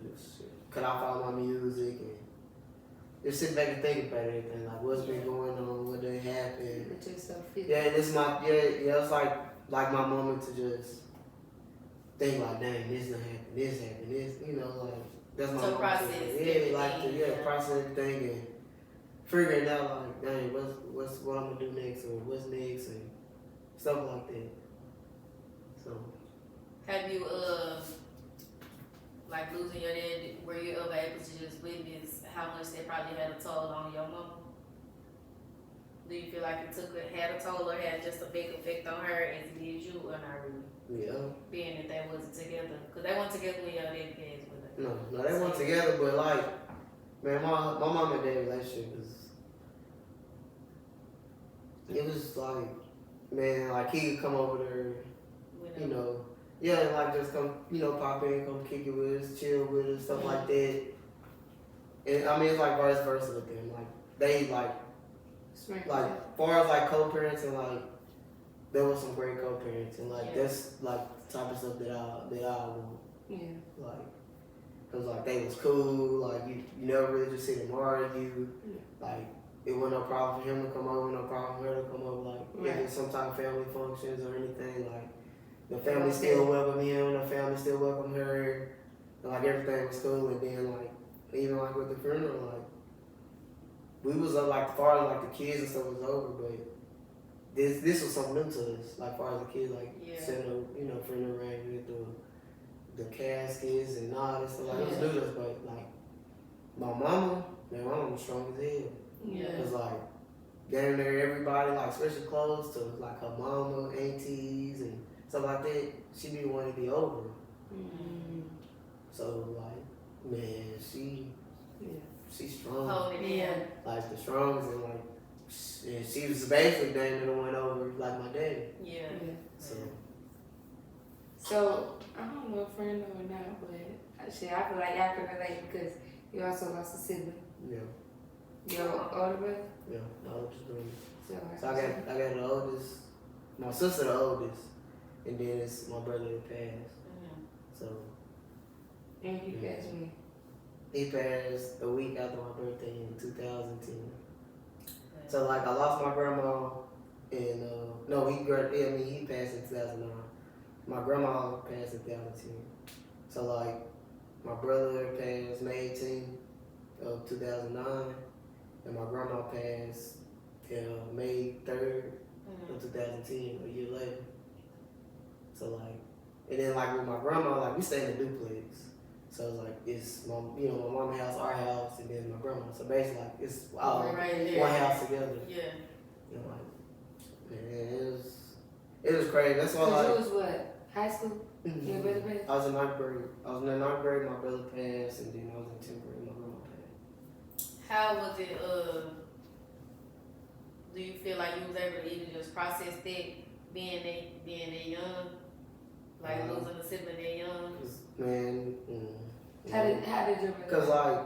just cut off all my music and just sit back and think about everything, like what's been going on, what done happened. Let yourself feel. Yeah, and it's it's like my moment to just think like, dang, this done happened, this happened, this, like that's my So moment. process Yeah, like everything, process everything and figuring out like, dang, what I'm gonna do next or what's next and stuff like that. So. Have you like losing your dad? Were you ever able to just witness how much that probably had a toll on your mama? Do you feel like it had a toll or had just a big effect on her as it did you, or not really? Yeah. Being that they wasn't together, because they weren't together when your dad passed. No, they weren't together, but like, man, my mom and dad relationship it was like, man, like he could come over there, like just come, pop in, come kick it with us, chill with us, stuff like that. And I mean, it's like vice versa with them. Like they far as like co-parents and like, there was some great co-parents and like that's like the type of stuff that I want. Yeah. Like, cause like they was cool. Like you never really just see them argue. Like it wasn't no problem for him to come over, no problem for her to come over. Like if it's some type of family functions or anything, like the family still welcome him, the family still welcome her. And, like everything was cool. And then like even like with the funeral, like we was like as far as like the kids and stuff was over, but this was something new to us. Like as far as the kids, like setting up, funeral arrangements, the caskets and all this stuff. Like it was new to us, but like my mama was strong as hell. Yeah. It was like down there, everybody, like especially close to like her mama, aunties, and stuff like that. She be wanting to be over. Mm-hmm. So like, man, she's strong. Holding in. Like the strongest, and like, and she was basically damn near the one over like my daddy. Yeah. So I don't know if friend or not, but shit, I feel like y'all can relate because you also lost a sibling. Yeah. Your older brother? Yeah, my oldest brother. So I got the oldest, my sister the oldest, and then it's my brother that passed. So. And he passed when? He passed a week after my birthday in 2010. So like I lost my grandma in he passed in 2009. My grandma passed in 2010. So like my brother passed May 18th of 2009, and my grandma passed May 3rd of 2010, a year later. So like, and then like with my grandma, like we stayed in a duplex. So it's like it's my mama's house, our house, and then my grandma. So basically like it's all one house together. Yeah. Man, it was crazy. That's why like. You was what? High school? Your brother passed? I was in 9th grade. I was in the 9th grade, my brother passed, and then I was in 10th grade, my grandma passed. How was it, do you feel like you was able to even just process that being that young? Like losing a sibling that young? Man, How did your brother? Cause like,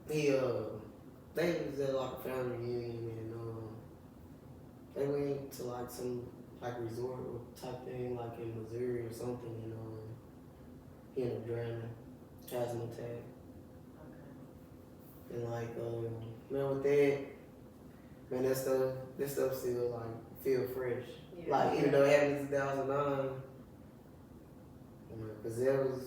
they was at like a family reunion and they went to like some like resort type thing like in Missouri or something and he ended up drowning, asthma attack. Okay. And like man with that, man this stuff still like feel fresh. Yeah. Like even though it happened in 2009, cause there was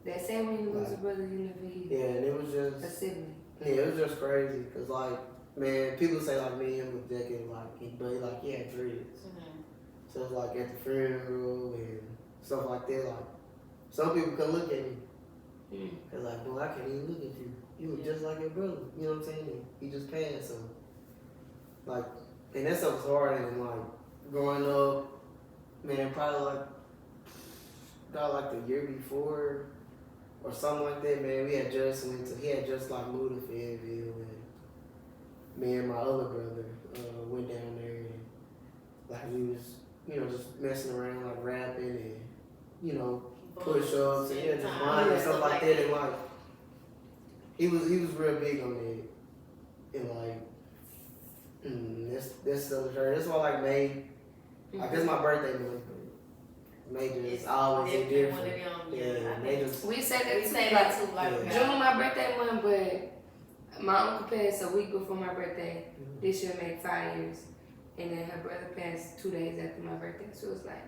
they say when you lose a brother, you never hear. Yeah, and it was just a sibling. Yeah, it was just crazy. Cause like, man, people say like me and him was decade like, he had dreads. So it's like at the funeral and stuff like that. Like, some people couldn't look at me. Cause like, boy, I can't even look at you. You look just like your brother. You know what I'm saying? And he just passed. So, like, and that stuff was hard. And like, growing up, man, probably like the year before. Or something like that, man. He had just like moved to Fayetteville, me and my other brother went down there and like we was, just messing around, like rapping and, push-ups and just mind and stuff like that. And like, he was real big on that. And like, that's the shirt. That's why like May, like that's my birthday month. May just always a different. May just. We say that too. Like June my birthday month, but my uncle passed a week before my birthday. This year made 5 years. And then her brother passed 2 days after my birthday. So it's like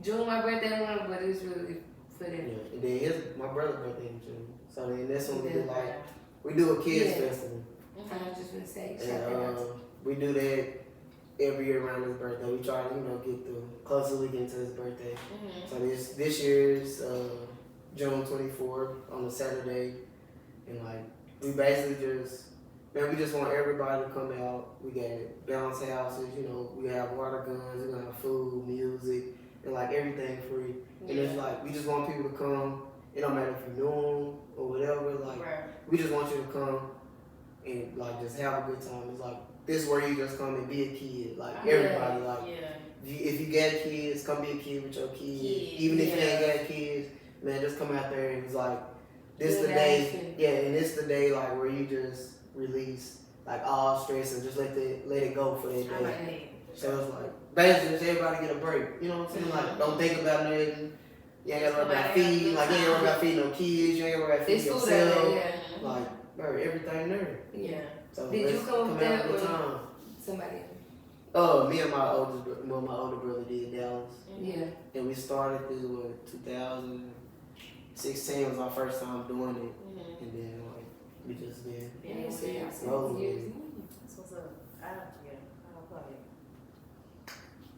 June my birthday month, but it's really for them. Yeah, and then my brother's birthday in June. So then that's when we do we do a kids festival. I was just gonna say, we do that every year around his birthday. We try to, get the closest we get to his birthday. So this year's June 24th on a Saturday, and like we basically we just want everybody to come out. We got bounce houses, we have water guns, we got food, music, and like everything free. And it's like we just want people to come. It don't matter if you know them or whatever. Like we just want you to come and like just have a good time. It's like this is where you just come and be a kid. Like everybody, if you got kids, come be a kid with your kids. Even if you ain't got kids, man, just come out there and it's like this the day. And it's the day like where you just release like all stress and just let it go for that day. So it's like basically just everybody get a break. You know what I'm saying? Like don't think about nothing. You ain't gotta worry about feeding. Like you ain't worry about feeding no kids. You ain't worry about feeding yourself. Like bro, everything there. Yeah. So did you come with that or somebody else? Me and my older brother did Dallas. Yeah. And we started this 2016 was our first time doing it. And then like we just been rolling with it. That's what's up. I don't play it.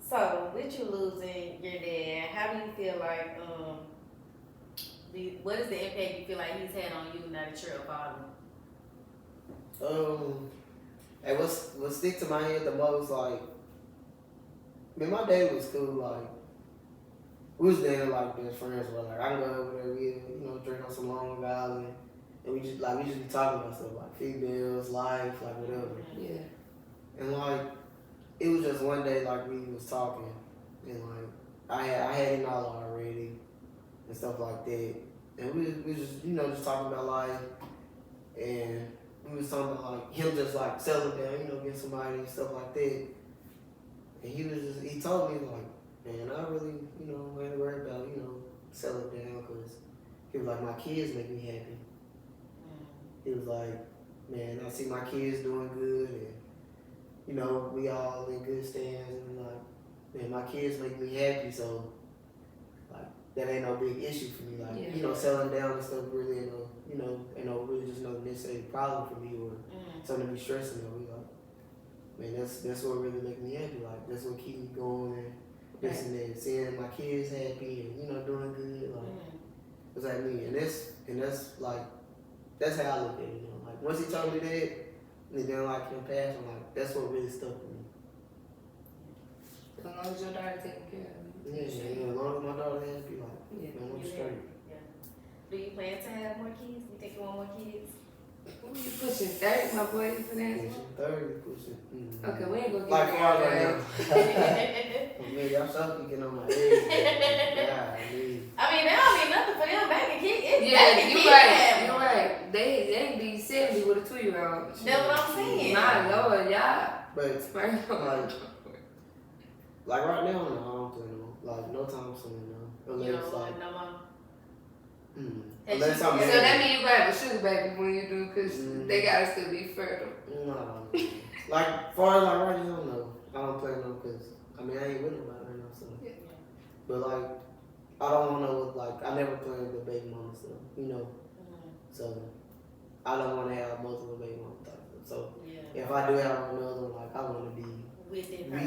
So with you losing your dad, how do you feel like what is the impact you feel like he's had on you now that you're a father? And what stick to my head the most, like, man, my dad was cool. Like, we was damn like best friends. But like, I can go over there, we drink on some Long Island, and we just be talking about stuff like females, life, like whatever. Yeah. And like, it was just one day like we was talking, and like I had him out already, and stuff like that, and we was just just talking about life, and we was talking about like him just like settling down, get somebody and stuff like that. And he told me like, man, I really, ain't worried about, settling down because he was like, my kids make me happy. He was like, man, I see my kids doing good and, we all in good stands and like, man, my kids make me happy, so like that ain't no big issue for me. Like, settling down and stuff really ain't really just no necessary problem for me or something to be stressing over. Like, man, that's what really make me happy. Like, that's what keep me going. This and that, seeing my kids happy and doing good. Like, it's like me, and that's like that's how I look at it. Like once he told me that, and then like him pass, I'm like that's what really stuck with me. As long as your daughter taking care of me. Yeah, as long as my daughter happy, like man, I'm straight. Do you plan to have more kids? You think you want more kids? Who you pushing 30, my boy? For that? Pushing 30, pushing. Okay, we ain't gonna get like far right now. Man, y'all stop getting on my head. Yeah, I mean, that don't mean nothing for them back in kids. You're right. They be 70 with a 2-year-old. That's what I'm saying. My Lord, y'all. But like right now, no, I don't plan on like no time soon, no. Unless you don't like no more. Unless I'm so that means you gotta have a sugar baby when you do, because they gotta still be fertile. No. Like, far as like right now, no. I don't plan on, because, I mean, I ain't with nobody right now, so. Yeah. But like, I don't want to, like, I never planned with baby mama stuff, So, I don't want to have multiple baby mama type stuff. So, if I do have another one, like, I want to be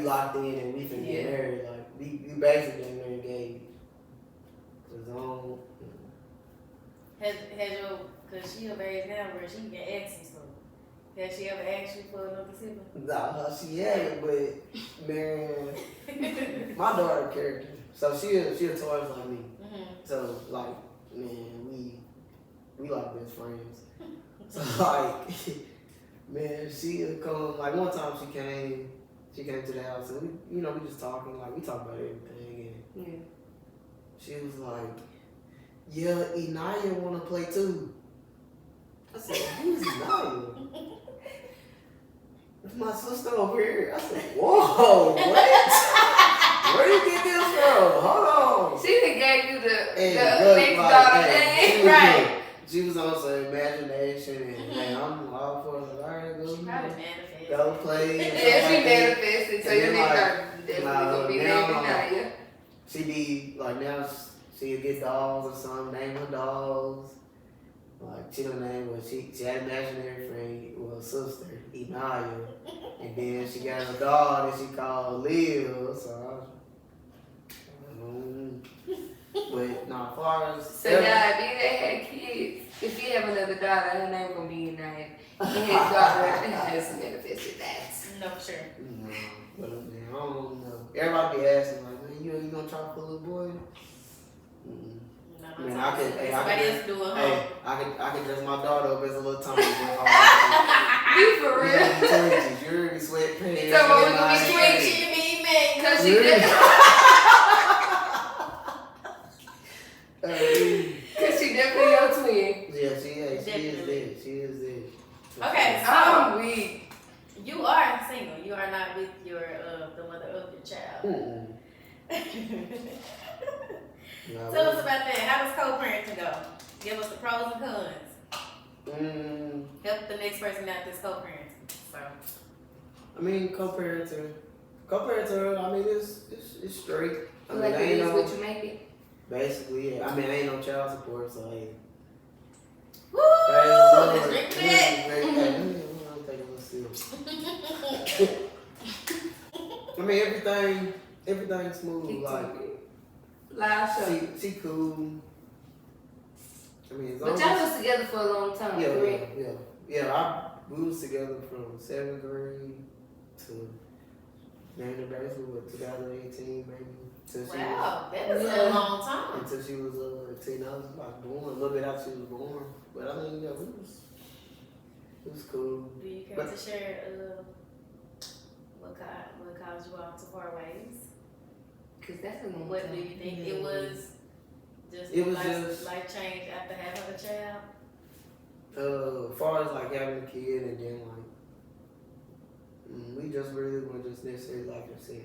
locked in and we can get married. Like, we basically get married engaged. Because I don't. Because she of age now where she can ask you stuff. Has she ever asked you for another sibling? Nah, she hadn't, but man, my daughter character. So she a toys like me. So like, man, we like best friends. So like, Man, she'll come, like one time she came to the house and we just talking, like we talk about everything and Yeah. she was like, yeah, Enaya wanna play too. I said, who's Enaya? It's my sister over here. I said, whoa, what? Where you get this from? Hold on. She done gave you the Hey, next like, daughter hey, name. Right. She was on some imagination and hey, I'm all for it. Like, all right, go. She probably manifested. Go play. Yeah, she manifested, so And your then, next like, daughter definitely gonna be now, named Enaya. She be like now she'll get dogs or something, name her dogs. Like she don't name her, she had an imaginary friend, well sister, Enaya. And then she got a dog that she called Lil, so but nah, as far as So now, if you had kids, if you have another daughter, her name gonna be Enaya. And his daughter has manifested that. No, for sure. no, but man, I don't know. Everybody be asking like, man, you gonna try for a little boy? Mm-mm. No, Man, I could. somebody else do it. Hey, I could dress my daughter up as a little Tommy. You for real? Yeah, Twinkies. You heard me, sweatpants. So what we gonna be She Twinkies? can be me. Cause she Really? Cause she definitely your twin. Yeah, she is there. She is there. Okay, so I'm weak. you are single. You are not with your the mother of your child. Mm-mm. Nah, Tell us about that. How does co-parenting go? Give us the pros and cons. Help the next person out this co-parenting. So. I mean, co-parenting. I mean, it's straight. I mean, Like ain't it is no, what you make it. basically, yeah. I mean, ain't no child support, so hey. Woo! Hey, Let's drink to that. I'm taking a sip. I mean, everything's smooth. Keep Like, talking. Live show. she cool. I mean, as But long y'all as was together for a long time, correct? we was together from 7th grade to maybe basically 2018, maybe. Wow, that was a long time. Until she was 18, I was like born, a little bit after she was born. But I mean, yeah, it was cool. Do you care to share what caused you all to part ways? Cause that's a long What time. do you think it was? It was life change after having a child. As far as like having a kid and then like we just really weren't just necessarily like to see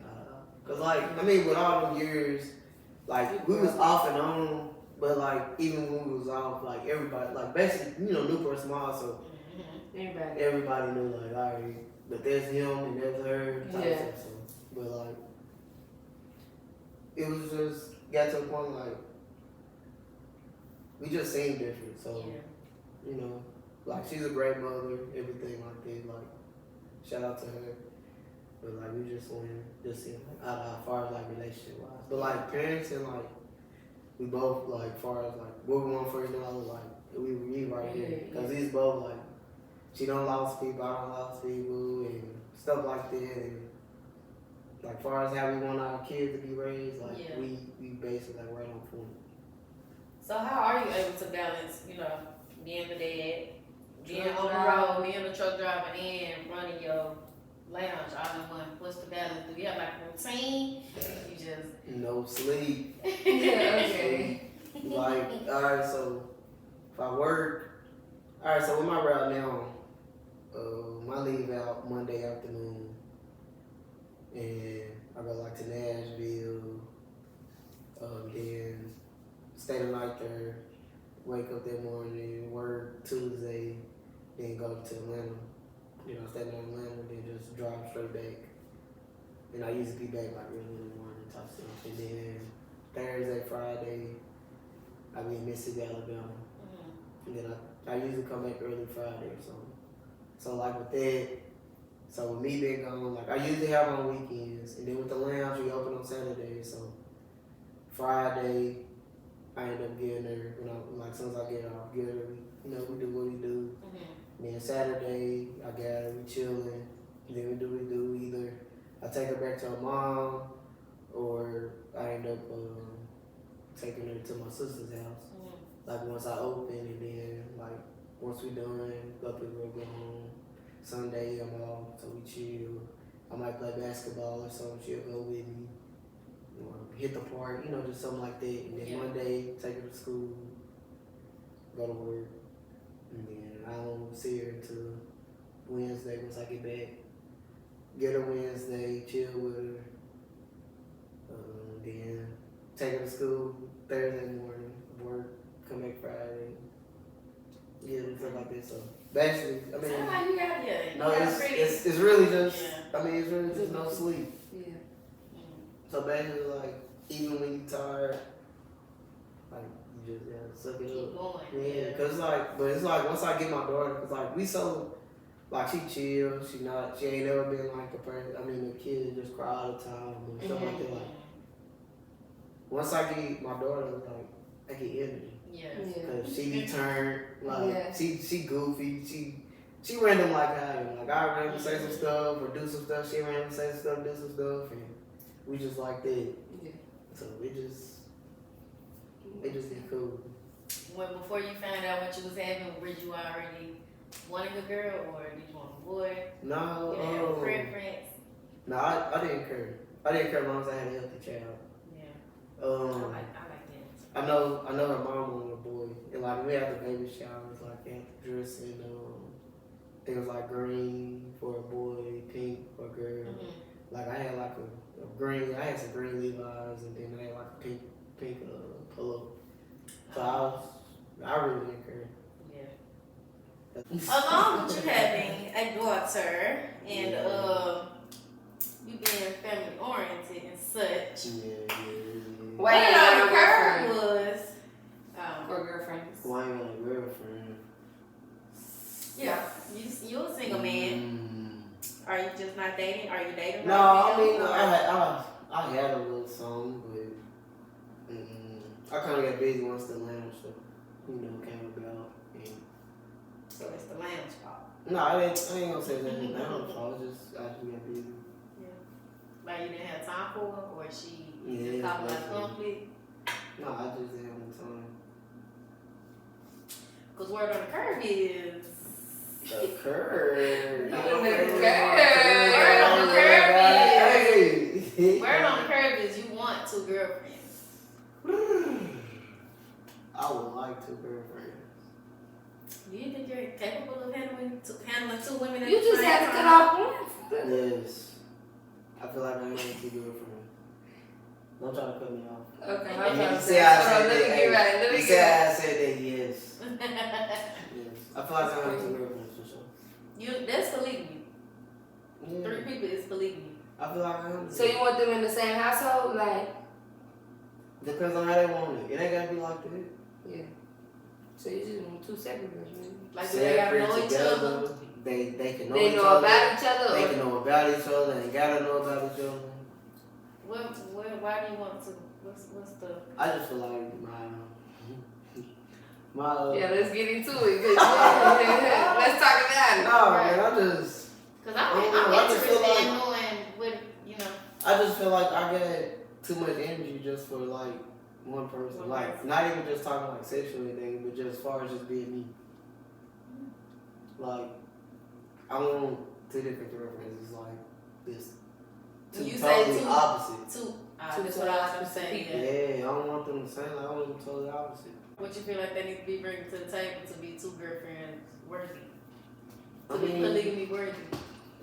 cause like I mean with all them years like we was off and on, but like even when we was off, like everybody like basically Newport small, so everybody knew like alright, but there's him and there's her type stuff, so but like it was just got to a point like we just seemed different, so like she's a great mother, everything like that, like shout out to her. But like we just want to just see like as far as like relationship wise. But like parents and like we both like far as like what we want first know, like we right here. Cause these both like she don't lost people, I don't lost people and stuff like that, and like far as how we want our kids to be raised, like we basically like right on point. So how are you able to balance, being the dad, being on the road, being the truck driver, and running your lounge all in one? What's the balance? Do you have like a routine? You just no sleep. Okay. Like alright, so if I work, alright, so with my route now, my leave out Monday afternoon, and I go like to Nashville, then stay the night there, wake up that morning, work Tuesday, then go to Atlanta. Stay in Atlanta, then just drive straight back. And I usually be back like really in the morning type stuff. And then Thursday, Friday, I be in Mississippi, Alabama. And then I usually come back early Friday or something. So like with that, so with me being gone, like I usually have on weekends. And then with the lounge, we open on Saturdays. So Friday, I end up getting there when as soon as I get off, get early. We do what we do. And then Saturday, I got her, we chilling. Then we do what we do. Either I take her back to her mom, or I end up taking her to my sister's house. Like once I open, and then like once we done, go pick her up, go home. Sunday I'm off, so we chill. I might play basketball or something. She'll go with me. Or hit the park, just something like that. And then Monday, take her to school, go to work. And then I don't see her until Wednesday once I get back. Get her Wednesday, chill with her. Then take her to school Thursday morning, work, come back Friday. Yeah, stuff like that. So basically, I mean, sound like you got no, it's really just, it's really just no sleep. Yeah. So basically, like, even when you tired, like, you just gotta suck it keep up. going. Yeah, cause like, but it's like once I get my daughter, cause like we so, like she chill, she ain't never been like a person. I mean, the kid just cry all the time and stuff like that. Like, once I get my daughter, like, I get energy. Yeah. Cause she be turned, like, she goofy, she random like I am. Like, I randomly say some stuff or do some stuff, she randomly say some stuff, do some stuff, and we just like that. Yeah. So it just get cool. When before you found out what you was having, were you already wanting a girl or did you want a boy? No, Did you have a preference? no, I didn't care. I didn't care as long as I had a healthy child. Yeah. I like that. I know her mom wanted a boy, and like we had the baby showers, like they had the dress and things like green for a boy, pink for a girl. Mm-hmm. Like I had like a green, I had some green Levi's, and then I had like a pink polo. So I really didn't care. Yeah. Along with you having a daughter and you being family oriented and such. Yeah. Why you got a girlfriend? Was or girlfriends? Why ain't got a girlfriend? Yeah, you a single man. Are you just not dating? Are you dating? No, I mean I had a little song, but I kind of got busy once the lounge stuff, came about. And so it's the lounge fault. no, I ain't gonna say that. I just got busy. Yeah. Like you didn't have time for her, or she Yeah, talking about conflict. No, I just didn't have the time. Cause word on the curve is. The curve. Word on the curve is. Word on the curve is you want 2 girlfriends. I would like 2 girlfriends. Do you think you're capable of handling 2 women at You the just same had to time? cut off one. Yes. I feel like I am 2 girlfriends. Don't try to cut me off. Okay, And I'm trying you to see say. how I Hold on, said let me that, get right. Let me you see get how right. I said that, yes. Yes. I feel like I am 2 girlfriends for sure. That's polygamy. Yeah. 3 people is polygamy. I feel like I am. So you want them in the same household? Like, depends on how they want it. It ain't gotta be like that. yeah. So you just want 2 separate girls, Like do they gotta know each other? They can know They each know other. about each other? They Or? can know about each other. They gotta know about each other. Why do you want to? What's the? I just feel like my Yeah, let's get into it. Let's talk about it. no, man, I just. Cause I I'm just interested feel like- in knowing what I just feel like I got too much energy just for like one person. One Like person. not even just talking like sexual or anything, but just as far as just being me. Like I want 2 different girlfriends. It's like this. When you totally say 2, opposite. 2. Two That's what I was gonna say. Yeah, I don't want them the same. I want them totally opposite. What you feel like they need to be bringing to the table to be 2 girlfriends worthy? I To be mean, polygamy worthy.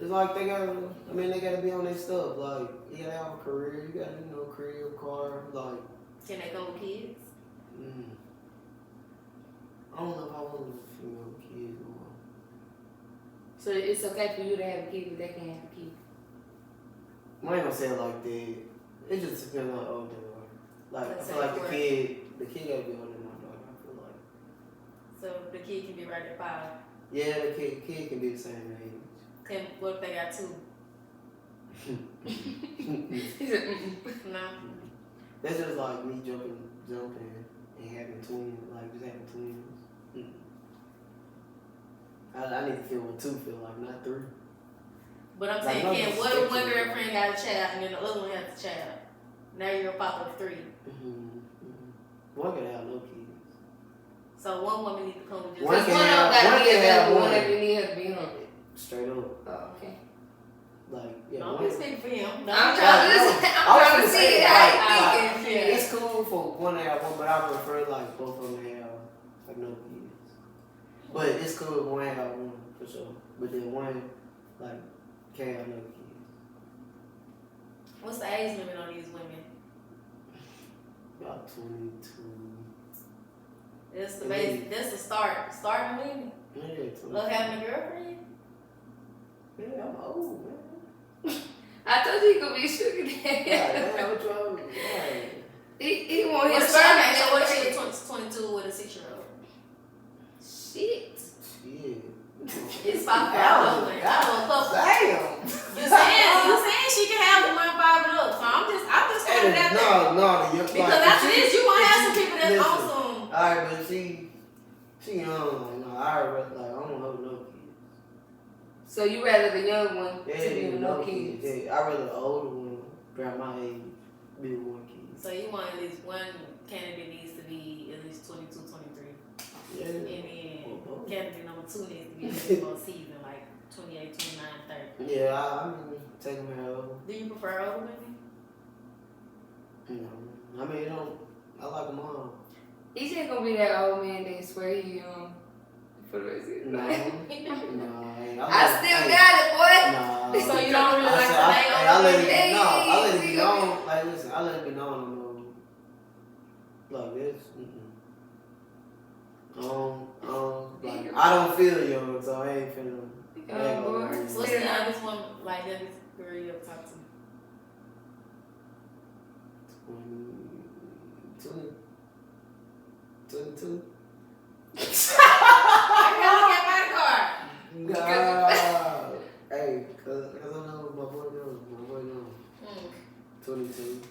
it's like they gotta be on their stuff. Like you gotta have a career. You gotta crib, car. Like Can they go with kids? I don't know if I want kids or what. So it's okay for you to have a kid, but they can't have a kid. I ain't gonna say it like that. It just depends on how old they are. Like Let's I feel say like the 4. kid gotta be older than my daughter. I feel like. So the kid can be right at 5. Yeah, the kid can be the same age. What if they got 2? He said, No. That's just like me jumping and having twins, like just having twins. I need to feel what 2 feel like, not 3. But I'm Like, saying, no what if one disrespect. girlfriend got a child and then the other one has a child? Now you're a pop of 3. One can have no kids. So one woman needs to come with just One Because can one of them have- got one to be can have available one. whenever you need her to be home. Straight up. Oh, okay. Like, yeah. Don't be speaking for him. I'm trying to see it. I ain't thinking. It's cool for one to have one, but I prefer like both of them to have like no kids. But it's cool if one have one for sure. But then one like can't have no kids. What's the age limit on these women? About 22. That's the base. That's the start. Starting women. Yeah, Love having a girlfriend. Yeah, I'm old, man. I told you he could be sugar daddy. Yeah, what you want? Yeah. He want his What's son. the so what if she was 22 with a 6-year-old? Shit. It's 5 hours. I know a couple. Damn. You saying she can have one 5 and up. So I'm just putting that there. No, Because after this, you gonna have some people that's listen, awesome. Alright, but she young. No, I already like I don't have no kids. So you rather the young one Yeah, to be with no kids? Yeah, I rather the older one around my age be with one kid. So you want at least one candidate needs to be at least 22, 23. Yeah. And then candidate number 2 needs to be a bit more seasoned, like 28, 29, 30. Yeah, I mean, take them out. Do you prefer older women? No, I mean, you know, I like them all. He's just gonna be that old man that swear he for the rest of his life. No, I still got it, boy. Nah. So you don't really like to lay on I let women? I let it be known. Like, listen, I let it be known. Like this. Like, I don't feel young, so I ain't feeling. What's the youngest one, like, that is girl you ever talk to? 22. I gotta look at my card. Nah. Hey, cause I know my boy knows. 22.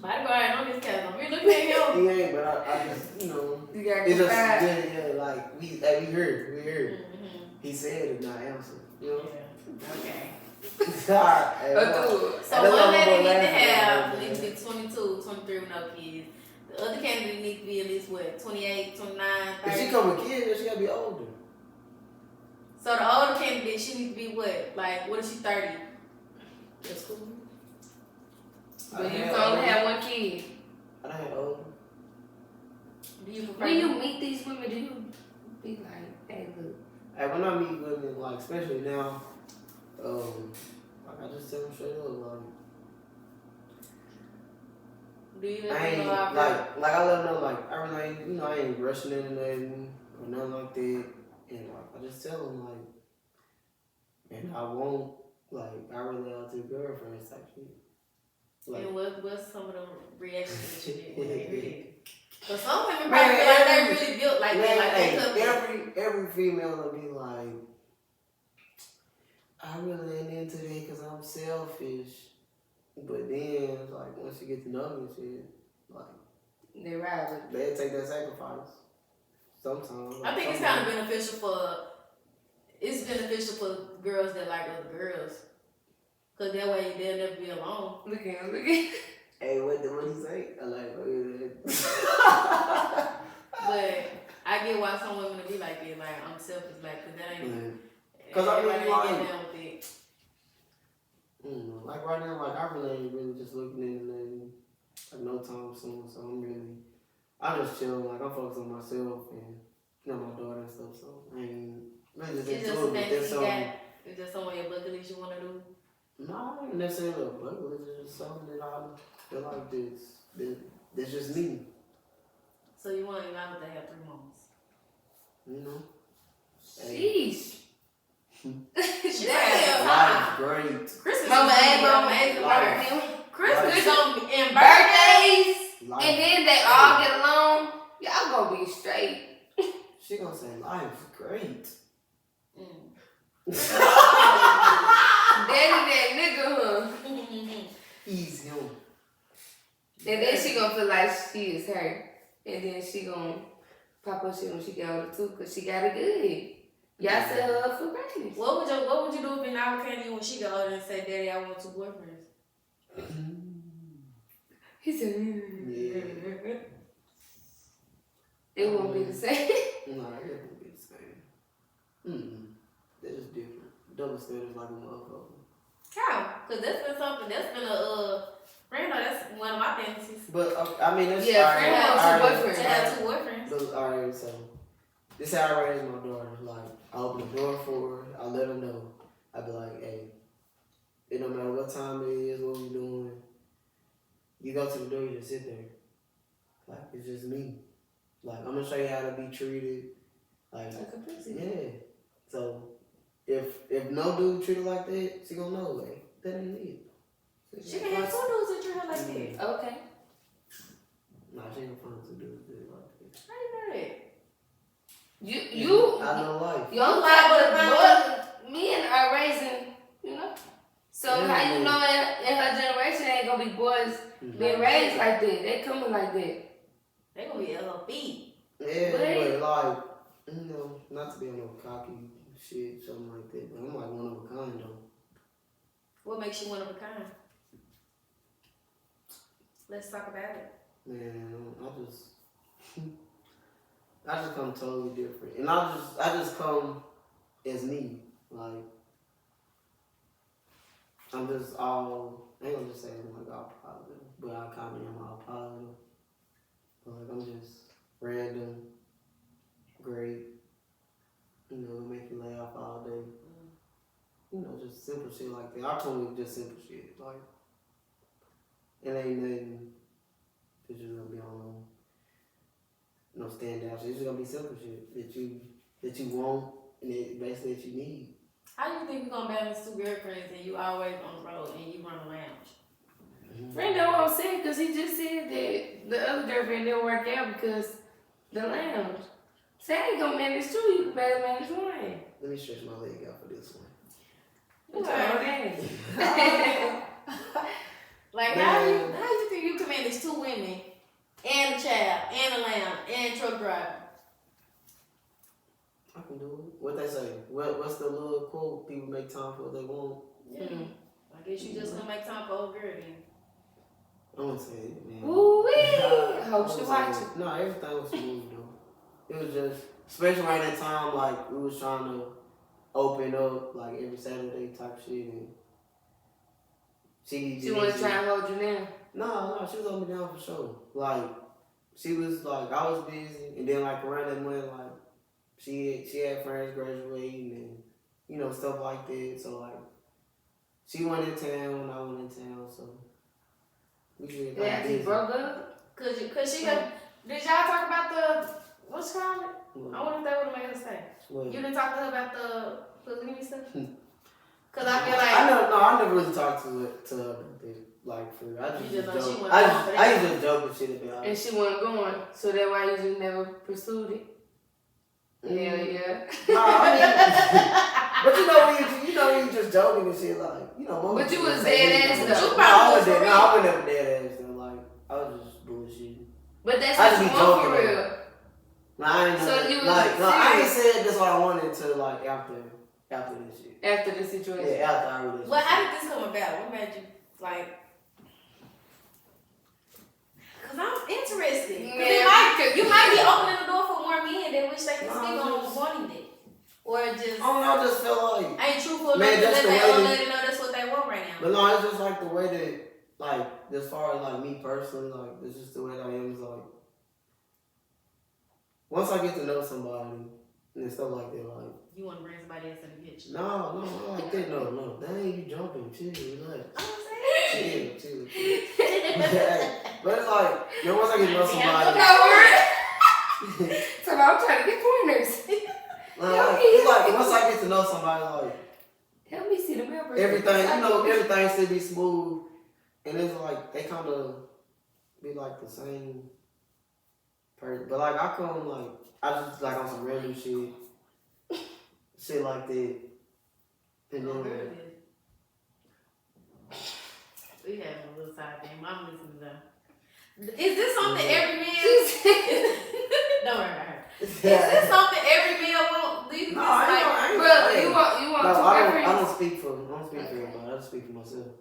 Bodyguard on this cat. I'm looking at him. He ain't, but I just, you know. You gotta It's get just, five. yeah, like, we heard. Mm-hmm. He said it, not answer. You know? Yeah. Okay. God, hey, So one lady need to be 22, 23 with no kids. The other candidate needs to be at least what, 28, 29, 30? If she come with kids, she gotta be older. So the older candidate, she needs to be what? Like, what if she 30? That's cool. But you can only have one kid. I don't have older. Do you prefer? When you meet these women, do you be like, hey, look? Hey, when I meet women, like, especially now, like, I just tell them straight up, like, Do you I ain't, like, I let them know, like, I really ain't, you know, I ain't rushing into nothing or nothing like that. And, like, I just tell them, like, and I won't, like, I really out to girlfriends type shit. Like, and what's some of the reactions that you get when they hear it? Because some women probably feel like they really built like that, like they could be. every female will be like, I really ain't into that because I'm selfish. But then, like, once you get to know me and shit, like, They ride with they take that sacrifice. Sometimes. I think it's kind of beneficial for girls that like other girls. Because that way they'll never be alone. Look at him. Hey, what he say? I like, But I get why some women will be like that. Like, I'm selfish, like, because that ain't. Because I everybody really ain't like, getting down with it. like right now, like I really ain't really just looking into nothing, like no time soon. So I'm just chilling. Like I'm focused on myself and my daughter and stuff. So I ain't really just It's just into it. it's just something on your bucket list you want to do. No, not necessarily a bucket list. It's just something that I feel like that's just me. So you want your mama to have 3 moms. You know. Sheesh. Damn. Life's great. Christmas Mama is and gonna mama be amazing. Life. Christmas gonna be and Birthdays. Life. And then they all get along. Y'all gonna be straight. She gonna say life's great. Daddy that nigga, huh? He's him. And then she gonna feel like she is her. And then she gonna pop up shit when she get older too, cause she got it good. Y'all set her up for greatness. What would you do if an hour came to you when she got older and said, "Daddy, I want 2 boyfriends"? He said, Yeah. It won't be the same. No, it won't be the same. They're just different. Double standards like a motherfucker. How? Because that's been something, that's been a, friend, that's one of my fantasies. But, I mean, that's... Yeah, friend have 2 boyfriends. To have 2 boyfriends. But, alright, so, this is how I raised my daughter. Like, I open the door for her, I let her know. I be like, hey, it don't matter what time it is, what we doing. You go to the door, you just sit there. Like, it's just me. Like, I'm gonna show you how to be treated. Like a pussy. Yeah. So, if no dude treat her like that, she gonna know, like, that ain't it. She can have 2 dudes that treat her like that. Okay. Nah, she ain't gonna find 2 dudes that like that. How you know that? You I know life. Young but men are raising, you know. So Yeah, how you know in her generation ain't gonna be boys being raised like that? They coming like that. They gonna be LLB. Yeah, but like, you know, not to be on no cocky shit, something like that. But I'm like one of a kind though. What makes you one of a kind? Let's talk about it. Man, I just come totally different, and I just come as me. Like, I'm just all, I ain't gonna just say I'm like all positive, but I kind of am all positive. But like, I'm just random, great, you know, make you laugh all day. You know, just simple shit like that. I come with just simple shit. Like, it ain't nothing that's just gonna be on no standout shit. It's just gonna be simple shit that you want and that basically that you need. How do you think you're gonna balance 2 girlfriends and you always on the road and you run a lounge? Friend, that's what I'm saying, because he just said that the other girlfriend didn't work out because the lounge. Say I ain't gonna manage 2, you can better manage 1. Let me stretch my leg out for this one. Okay. Like, how you think you can manage 2 women and a child and a lounge and truck driver? I can do it. What they say? What's the little quote? People make time for what they want. Yeah. I guess you just gonna make time for old girl then. I'm gonna say it, man. Woo-wee! Hope she watch it. No, everything was smooth though. It was just, especially around that time, like we was trying to open up like every Saturday type shit, and she wanted to try and hold you down. No, she was holding me down for sure. Like, she was like, I was busy, and then like around that month, like she had friends graduating and you know stuff like that. So like, she went in town, I went in town, so we did. Yeah, she broke up. Cause she did y'all talk about the what's called? I wonder if that would have made her stay. What? You didn't talk to her about the polygamy stuff? Cause I feel like I never really talked to her about that. Like, for I just know joke. she wasn't I just joke and shit about it. And she wasn't going, so that's why you just never pursued it. Yeah. No, I mean, but you know when you just joking and shit, like, you know. But you was dead ass though. I was never dead ass though. Like, I was just bullshitting. But that's I what just you be want joking, for real. No, I ain't So you was like, no, I ain't serious? said that's what I wanted until like after this shit. After the situation. Yeah, after I really. well, how did this come about? What made you like? Cause I'm interested. You might be opening the door for more men than wish they could speak on wanting it, or just. I don't know. I just feel like ain't truthful enough to man, let that's the that old way lady know that's what they want right now. But no, it's just like the way that, like, as far as like me personally, like, it's just the way that I am. Is like, once I get to know somebody and stuff like that, like. You want to bring somebody else in the picture? No, not like that. No. Dang, you jumping? Chill, relax. I'm saying. Chill. But it's like, you know, once I get to know somebody. So I'm trying to get pointers. It's like once I get to know somebody, like. Help me see the members. Everything should be smooth, and it's like they kind of be like the same person. But like I come like I just like on some random shit like that, and then. We have a little side thing. Mom listening to them. Is this something every man? Don't worry about her. Is this something every man want? Do you think I ain't. Bro, you want No, two I references? don't speak for everybody. I just speak for myself.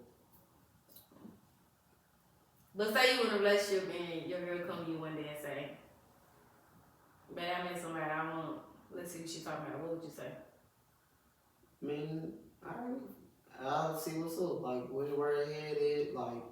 But say you in a relationship and your girl come to you one day and say, "Man, I met somebody I want. Let's see what she's talking about." What would you say? I mean, I'll see what's up. Like, which word ahead is, like,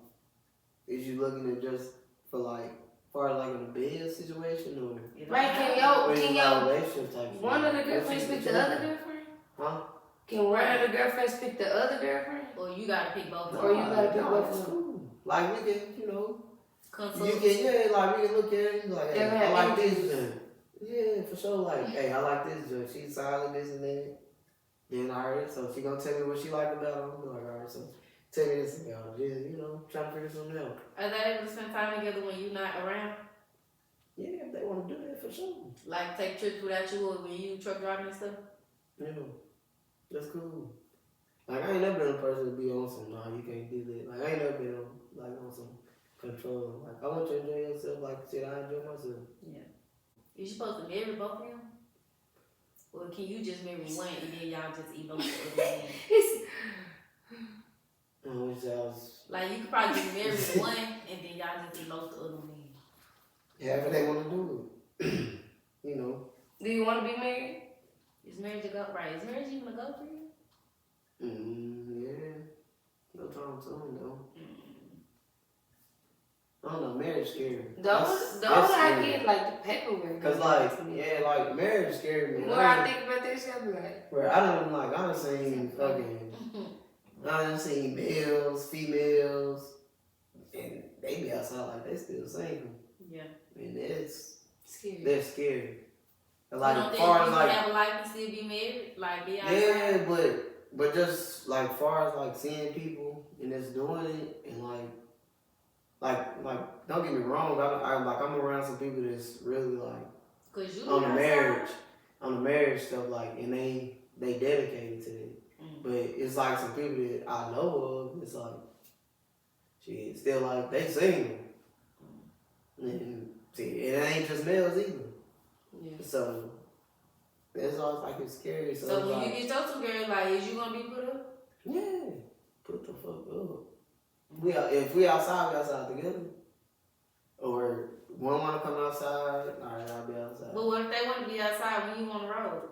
is you looking at just for, like, far like in a bed situation, or Right, can your relationship type one of the girlfriends pick the other girlfriend? Huh? Can one of the girlfriends pick the other girlfriend? Or you gotta pick both of them? Or you gotta pick both of them? Cool. Like, we can, you know, Consult. you can, like, we can look at it and like, hey, Yeah, I like this joint. Yeah, for sure. Like, hey, I like this joint. She's solid, this and that. Then, alright, so she gonna tell me what she like about it. I'm like, alright, so tell me this about it. Yeah, you know, trying to figure something out. Are they able to spend time together when you're not around? Yeah, if they want to do that, for sure. Like take trips without you or when you truck driving and stuff? Yeah, that's cool. Like, I ain't never been a person to be on some, nah, you can't do that. Like, I ain't never been on, like, on some control. Like, I want you to enjoy yourself like shit, I enjoy myself. Yeah. You supposed to marry both of them? Or can you just marry one and then y'all just elope the other man? I wish I was... Like, you could probably just marry one and then y'all just elope the other man. Yeah, if they want to do it. You know. Do you want to be married? Is marriage a go? Right, is marriage even a go for you? Yeah. No time soon, though. I don't know, marriage scary. Those I get like the paperwork. Cause like, yeah, like marriage scared me. When I think about this, I'll be like, where I done seen fucking, I done seen males, females, and they be outside like they still single. Yeah. And it's scary. they're scary. Like, you don't as think far you as like, have a life and still be married? Like, be outside? yeah, but just like far as like seeing people and just doing it and like don't get me wrong, I'm around some people that's really like Cause you on the marriage stuff, like, and they dedicated to it. But it's like some people that I know of, it's like shit, still like they single. And see, it ain't just males either. Yeah. So that's all like it's scary. So when like, you get your two girls, like, is you gonna be put up? yeah, put the fuck up. If we outside, we outside together. Or one wanna come outside, alright, I'll be outside. But what if they want to be outside when you on the road?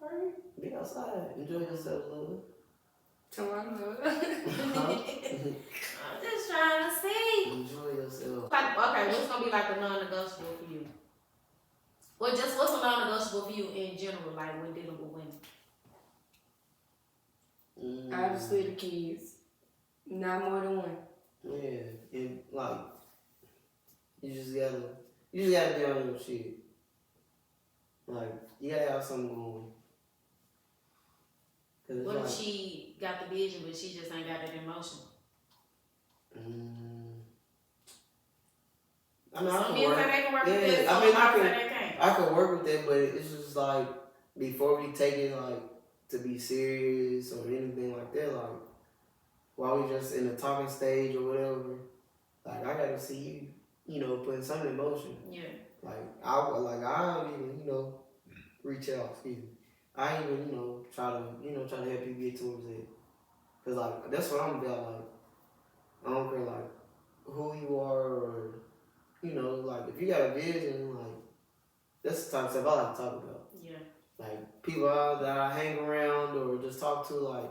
Alright, be outside. Enjoy yourself, love. Tomorrow. I'm just trying to see. Enjoy yourself. Like, okay, what's gonna be like a non-negotiable for you? Well, just what's a non-negotiable for you in general, like when dealing with women? Obviously the kids. Not more than one. Yeah, and like you just gotta be on your shit. Like, you gotta have something going. What if like, she got the vision, but she just ain't got that emotion? I mean, Some men say they can work with that. Some men say they can't. I can work with that, but it's just like before we take it like to be serious or anything like that, like while we just in the talking stage or whatever, like I gotta see you, putting something in motion. Yeah. Like I even, reach out, excuse me. I even, try to help you get towards it. Cause like that's what I'm about. Like I don't care like who you are or like if you got a vision, like that's the type of stuff I like to talk about. Yeah. Like people that I hang around or just talk to, like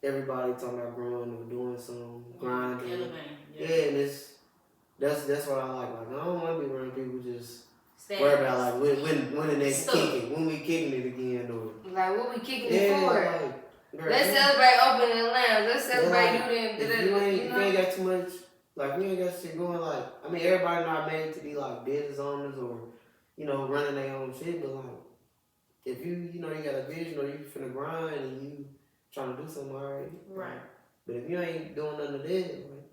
everybody talking about growing or doing some grinding. Yeah, and that's what I like. Like I don't want to be around people just worry about like when the next kicking, when we kicking it again or like what we kicking it for. Like, let's celebrate opening the lounge. Let's celebrate you ain't got too much. Like we ain't got shit going. Like I mean, everybody not made to be like business owners or running their own shit. But like if you you got a vision or you finna grind and you trying to do something already. Right. But if you ain't doing nothing of that, like,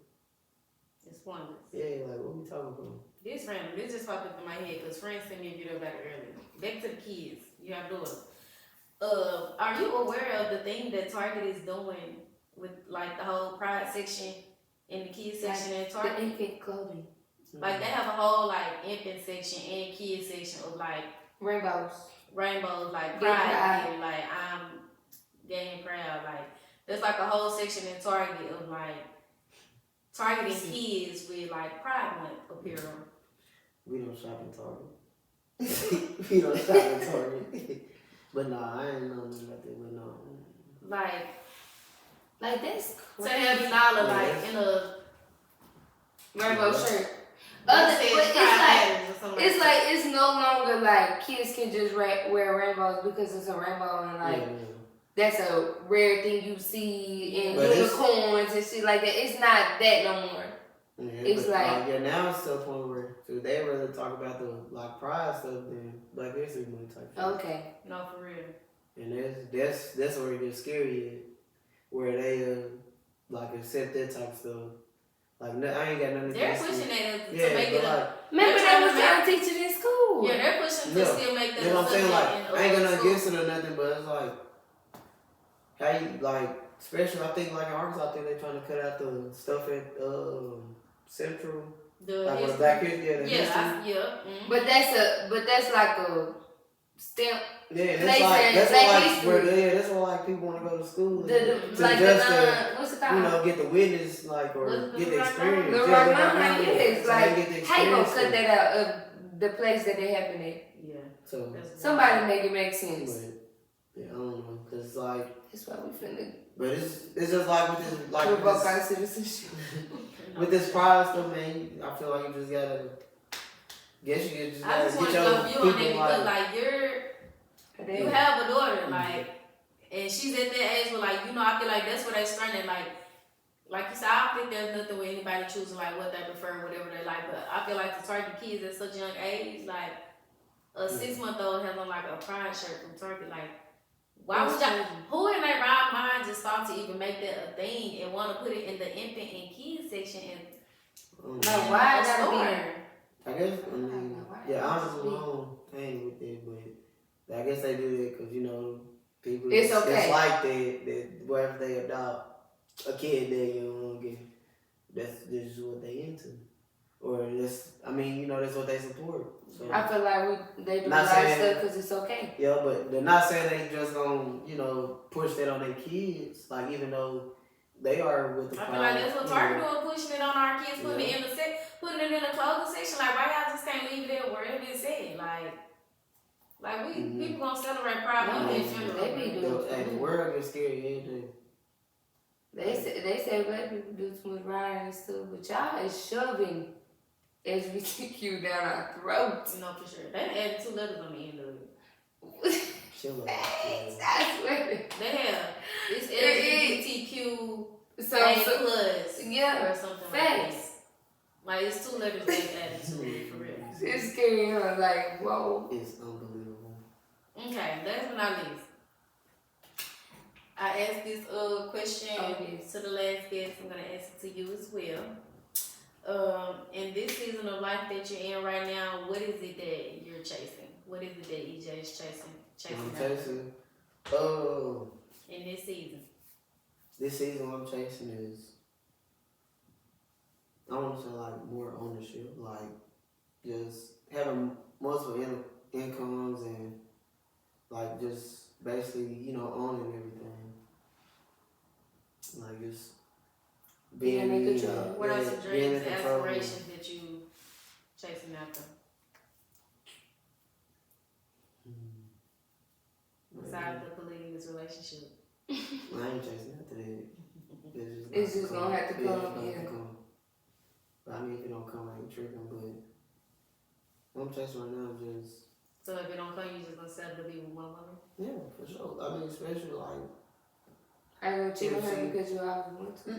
it's pointless. Yeah, like what we talking about? This random. This just popped up in my head because friends sent me a video about it earlier. Back to the kids. You have daughters. Are you aware of the thing that Target is doing with like the whole Pride section and the kids section at Target? The infant clothing. Like they have a whole like infant section and kids section of like rainbows, like Pride, like I'm gay and proud. Like there's like a whole section in Target of like targeting kids with like Pride Month apparel. We don't shop in Target. We don't shop in Target. But nah, I ain't know nothing about that. But no. Like that's to crazy. have Nala like in a Rainbow shirt. but It's like it's no longer like kids can just wear rainbows because it's a rainbow and like that's a rare thing you see in unicorns and shit like that. It's not that no more. Yeah, it's like now it's to a point where they rather talk about the like pride stuff than Black History Month type shit. Okay. No, for real. And that's where it gets scary at, where they like accept that type of stuff. Like I ain't got nothing. They're pushing it to make it up. Remember they was trying to teach it in school. Yeah, they're pushing to still make that. You know what I'm saying? Like I ain't got nothing against it or nothing, but it's like how you like, especially I think like in Arkansas, I think they're trying to cut out the stuff at Central. Like the Black History. But that's like a stamp. Yeah, that's why like people want to go to school. What's it called? Get the witness, like, or get the experience. The right mind, yes. Like, how you gonna cut that out of the place that they happen at? Yeah. So somebody make it make sense. But, yeah, I don't know, cause it's like that's why we finna. But it's just like with this, like revoke our citizenship. With this pride stuff, man. I feel like you just gotta. Guess you just gotta get your people because like you have a daughter, like, and she's at that age where, like, I feel like that's where they starting, like you said, I don't think there's nothing with anybody choosing, like, what they prefer, whatever they like, but I feel like to target kids at such a young age, like, a 6-month-old has on, like, a pride shirt from Turkey, like, why would y'all, who in their right mind just thought to even make that a thing and want to put it in the infant and kids section and why it gotta be? I guess, honestly, I don't hang with it, but I guess they do that because, people it's okay. It's like that wherever they adopt a kid that young, that's just what they into. Or that's what they support. So, I feel like they do a lot of stuff because it's okay. Yeah, but they're not saying they just gonna, push that on their kids, like, even though they are with the I feel like that's what Target doing, pushing it on our kids, putting it in the clothing section. Like, why y'all just can't leave it there where it been said? Like people gonna celebrate Pride Month in general. They be doing the world gets scary every day. They say black people do too much rioting and stuff, but y'all is shoving LGBTQ down our throats. No, for sure. They added 2 letters on the end of it. I swear. They have. It's LGBTQ plus or something like that. Like, it's 2 letters they added to it, for real. It's scaring her, like, whoa. It's unbelievable. Okay, last but not least. I asked this question to the last guest. I'm going to ask it to you as well. In this season of life that you're in right now, what is it that you're chasing? What is it that EJ is chasing? I'm chasing. In this season. This season, what I'm chasing is, I want to say, like, more ownership, like just having multiple incomes and like just basically, owning everything. Like just being in control. What are some dreams and aspirations that you chasing after? Besides the polygamous relationship. I ain't chasing after that. It's just gonna have to come. But I mean, if it don't come, I ain't tripping. But what I'm chasing right now is just. So if it don't come, you just gonna settle to be with one woman? Yeah, for sure. I mean, especially like. I ain't gonna cheat on her because you always want to.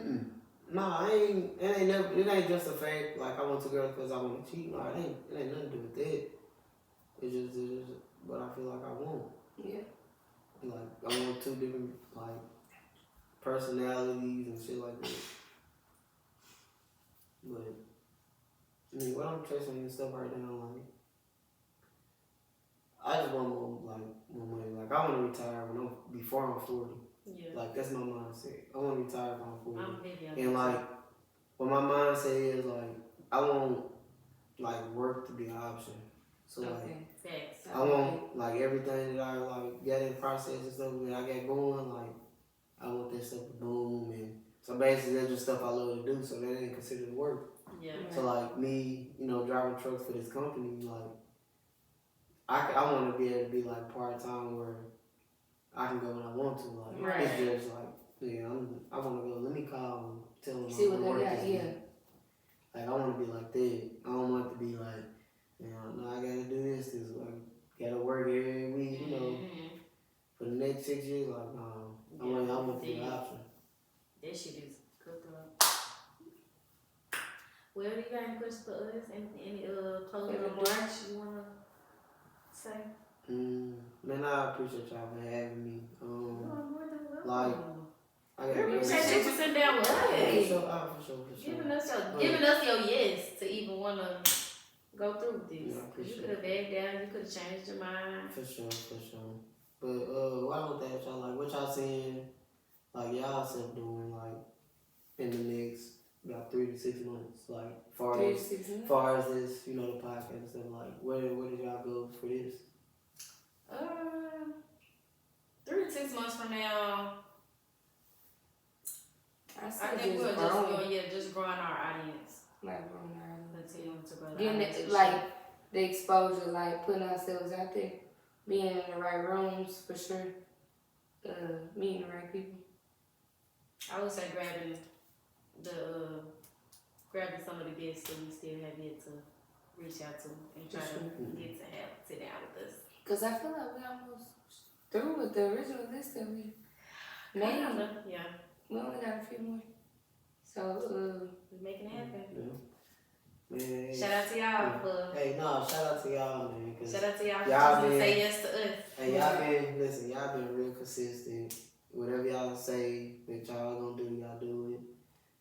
Nah, it ain't just a fact, like, I want to girls because I want to cheat. No, it ain't nothing to do with that. It's just what I feel like I want. Yeah. Like, I want 2 different, like, personalities and shit like that. But, I mean, what I'm chasing and stuff right now, like, I just want more money. Like, I want to retire before I'm 40. Yeah. Like, that's my mindset. I want to retire when I'm 40. I'm big on and, like, what my mindset is, like, I want, like, work to be an option. So, like, I want, like, everything that I, like, got in process and stuff that I got going, like, I want that stuff to boom. And so, basically, that's just stuff I love to do, so that ain't considered work. Yeah. So, like, me, driving trucks for this company, like, I want to be able to be, like, part-time where I can go when I want to. Like Right. it's just like, yeah, I want to go. Let me call and tell them See what I'm they working. got, yeah. Like I want to be like that. I don't want to be like, no, I gotta do this. This like gotta work every week. You know, for the next 6 years. Like no, I want the option. That shit is cooked up. Well, you got any questions for us? Any closing remarks you wanna say? Man, I appreciate y'all for having me. Like, I we appreciate you for sitting down with us. For sure. Giving us your yes to even wanna go through with this. Yeah, I appreciate you could have backed down. You could have changed your mind. For sure. But what I want to ask y'all, like, what y'all seeing, like, y'all self doing, like, in the next about 3 to 6 months, like, far as this, the podcast and stuff, like, where did y'all go for this? 3 to 6 months from now, I think we're just growing our audience. Like growing our audience. Continuing to grow the getting audience. like the exposure, like putting ourselves out there, being in the right rooms for sure, meeting the right people. I would say grabbing some of the guests that we still have yet to reach out to and try to get to sit down with us. Cause I feel like we almost through with the original list that we made. Yeah. We only got a few more. So we're making it happen. Yeah. Man, shout out to y'all for. Hey, no, shout out to y'all, man. Shout out to y'all for say yes to us. Hey, y'all been real consistent. Whatever y'all say that y'all gonna do, y'all do it.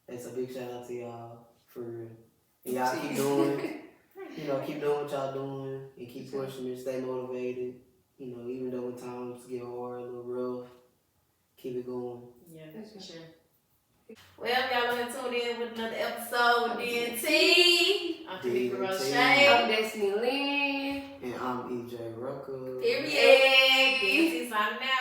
That's a big shout out to y'all for real. And y'all keep doing, keep doing what y'all doing and keep pushing and stay motivated. Even though when times get hard, a little rough, keep it going. Yeah, for sure. Well, y'all been tuned in with another episode with DNT. I'm Tamika Roche. I'm Destiny Lynn. And I'm EJ Rucker. Period. DNT signing out.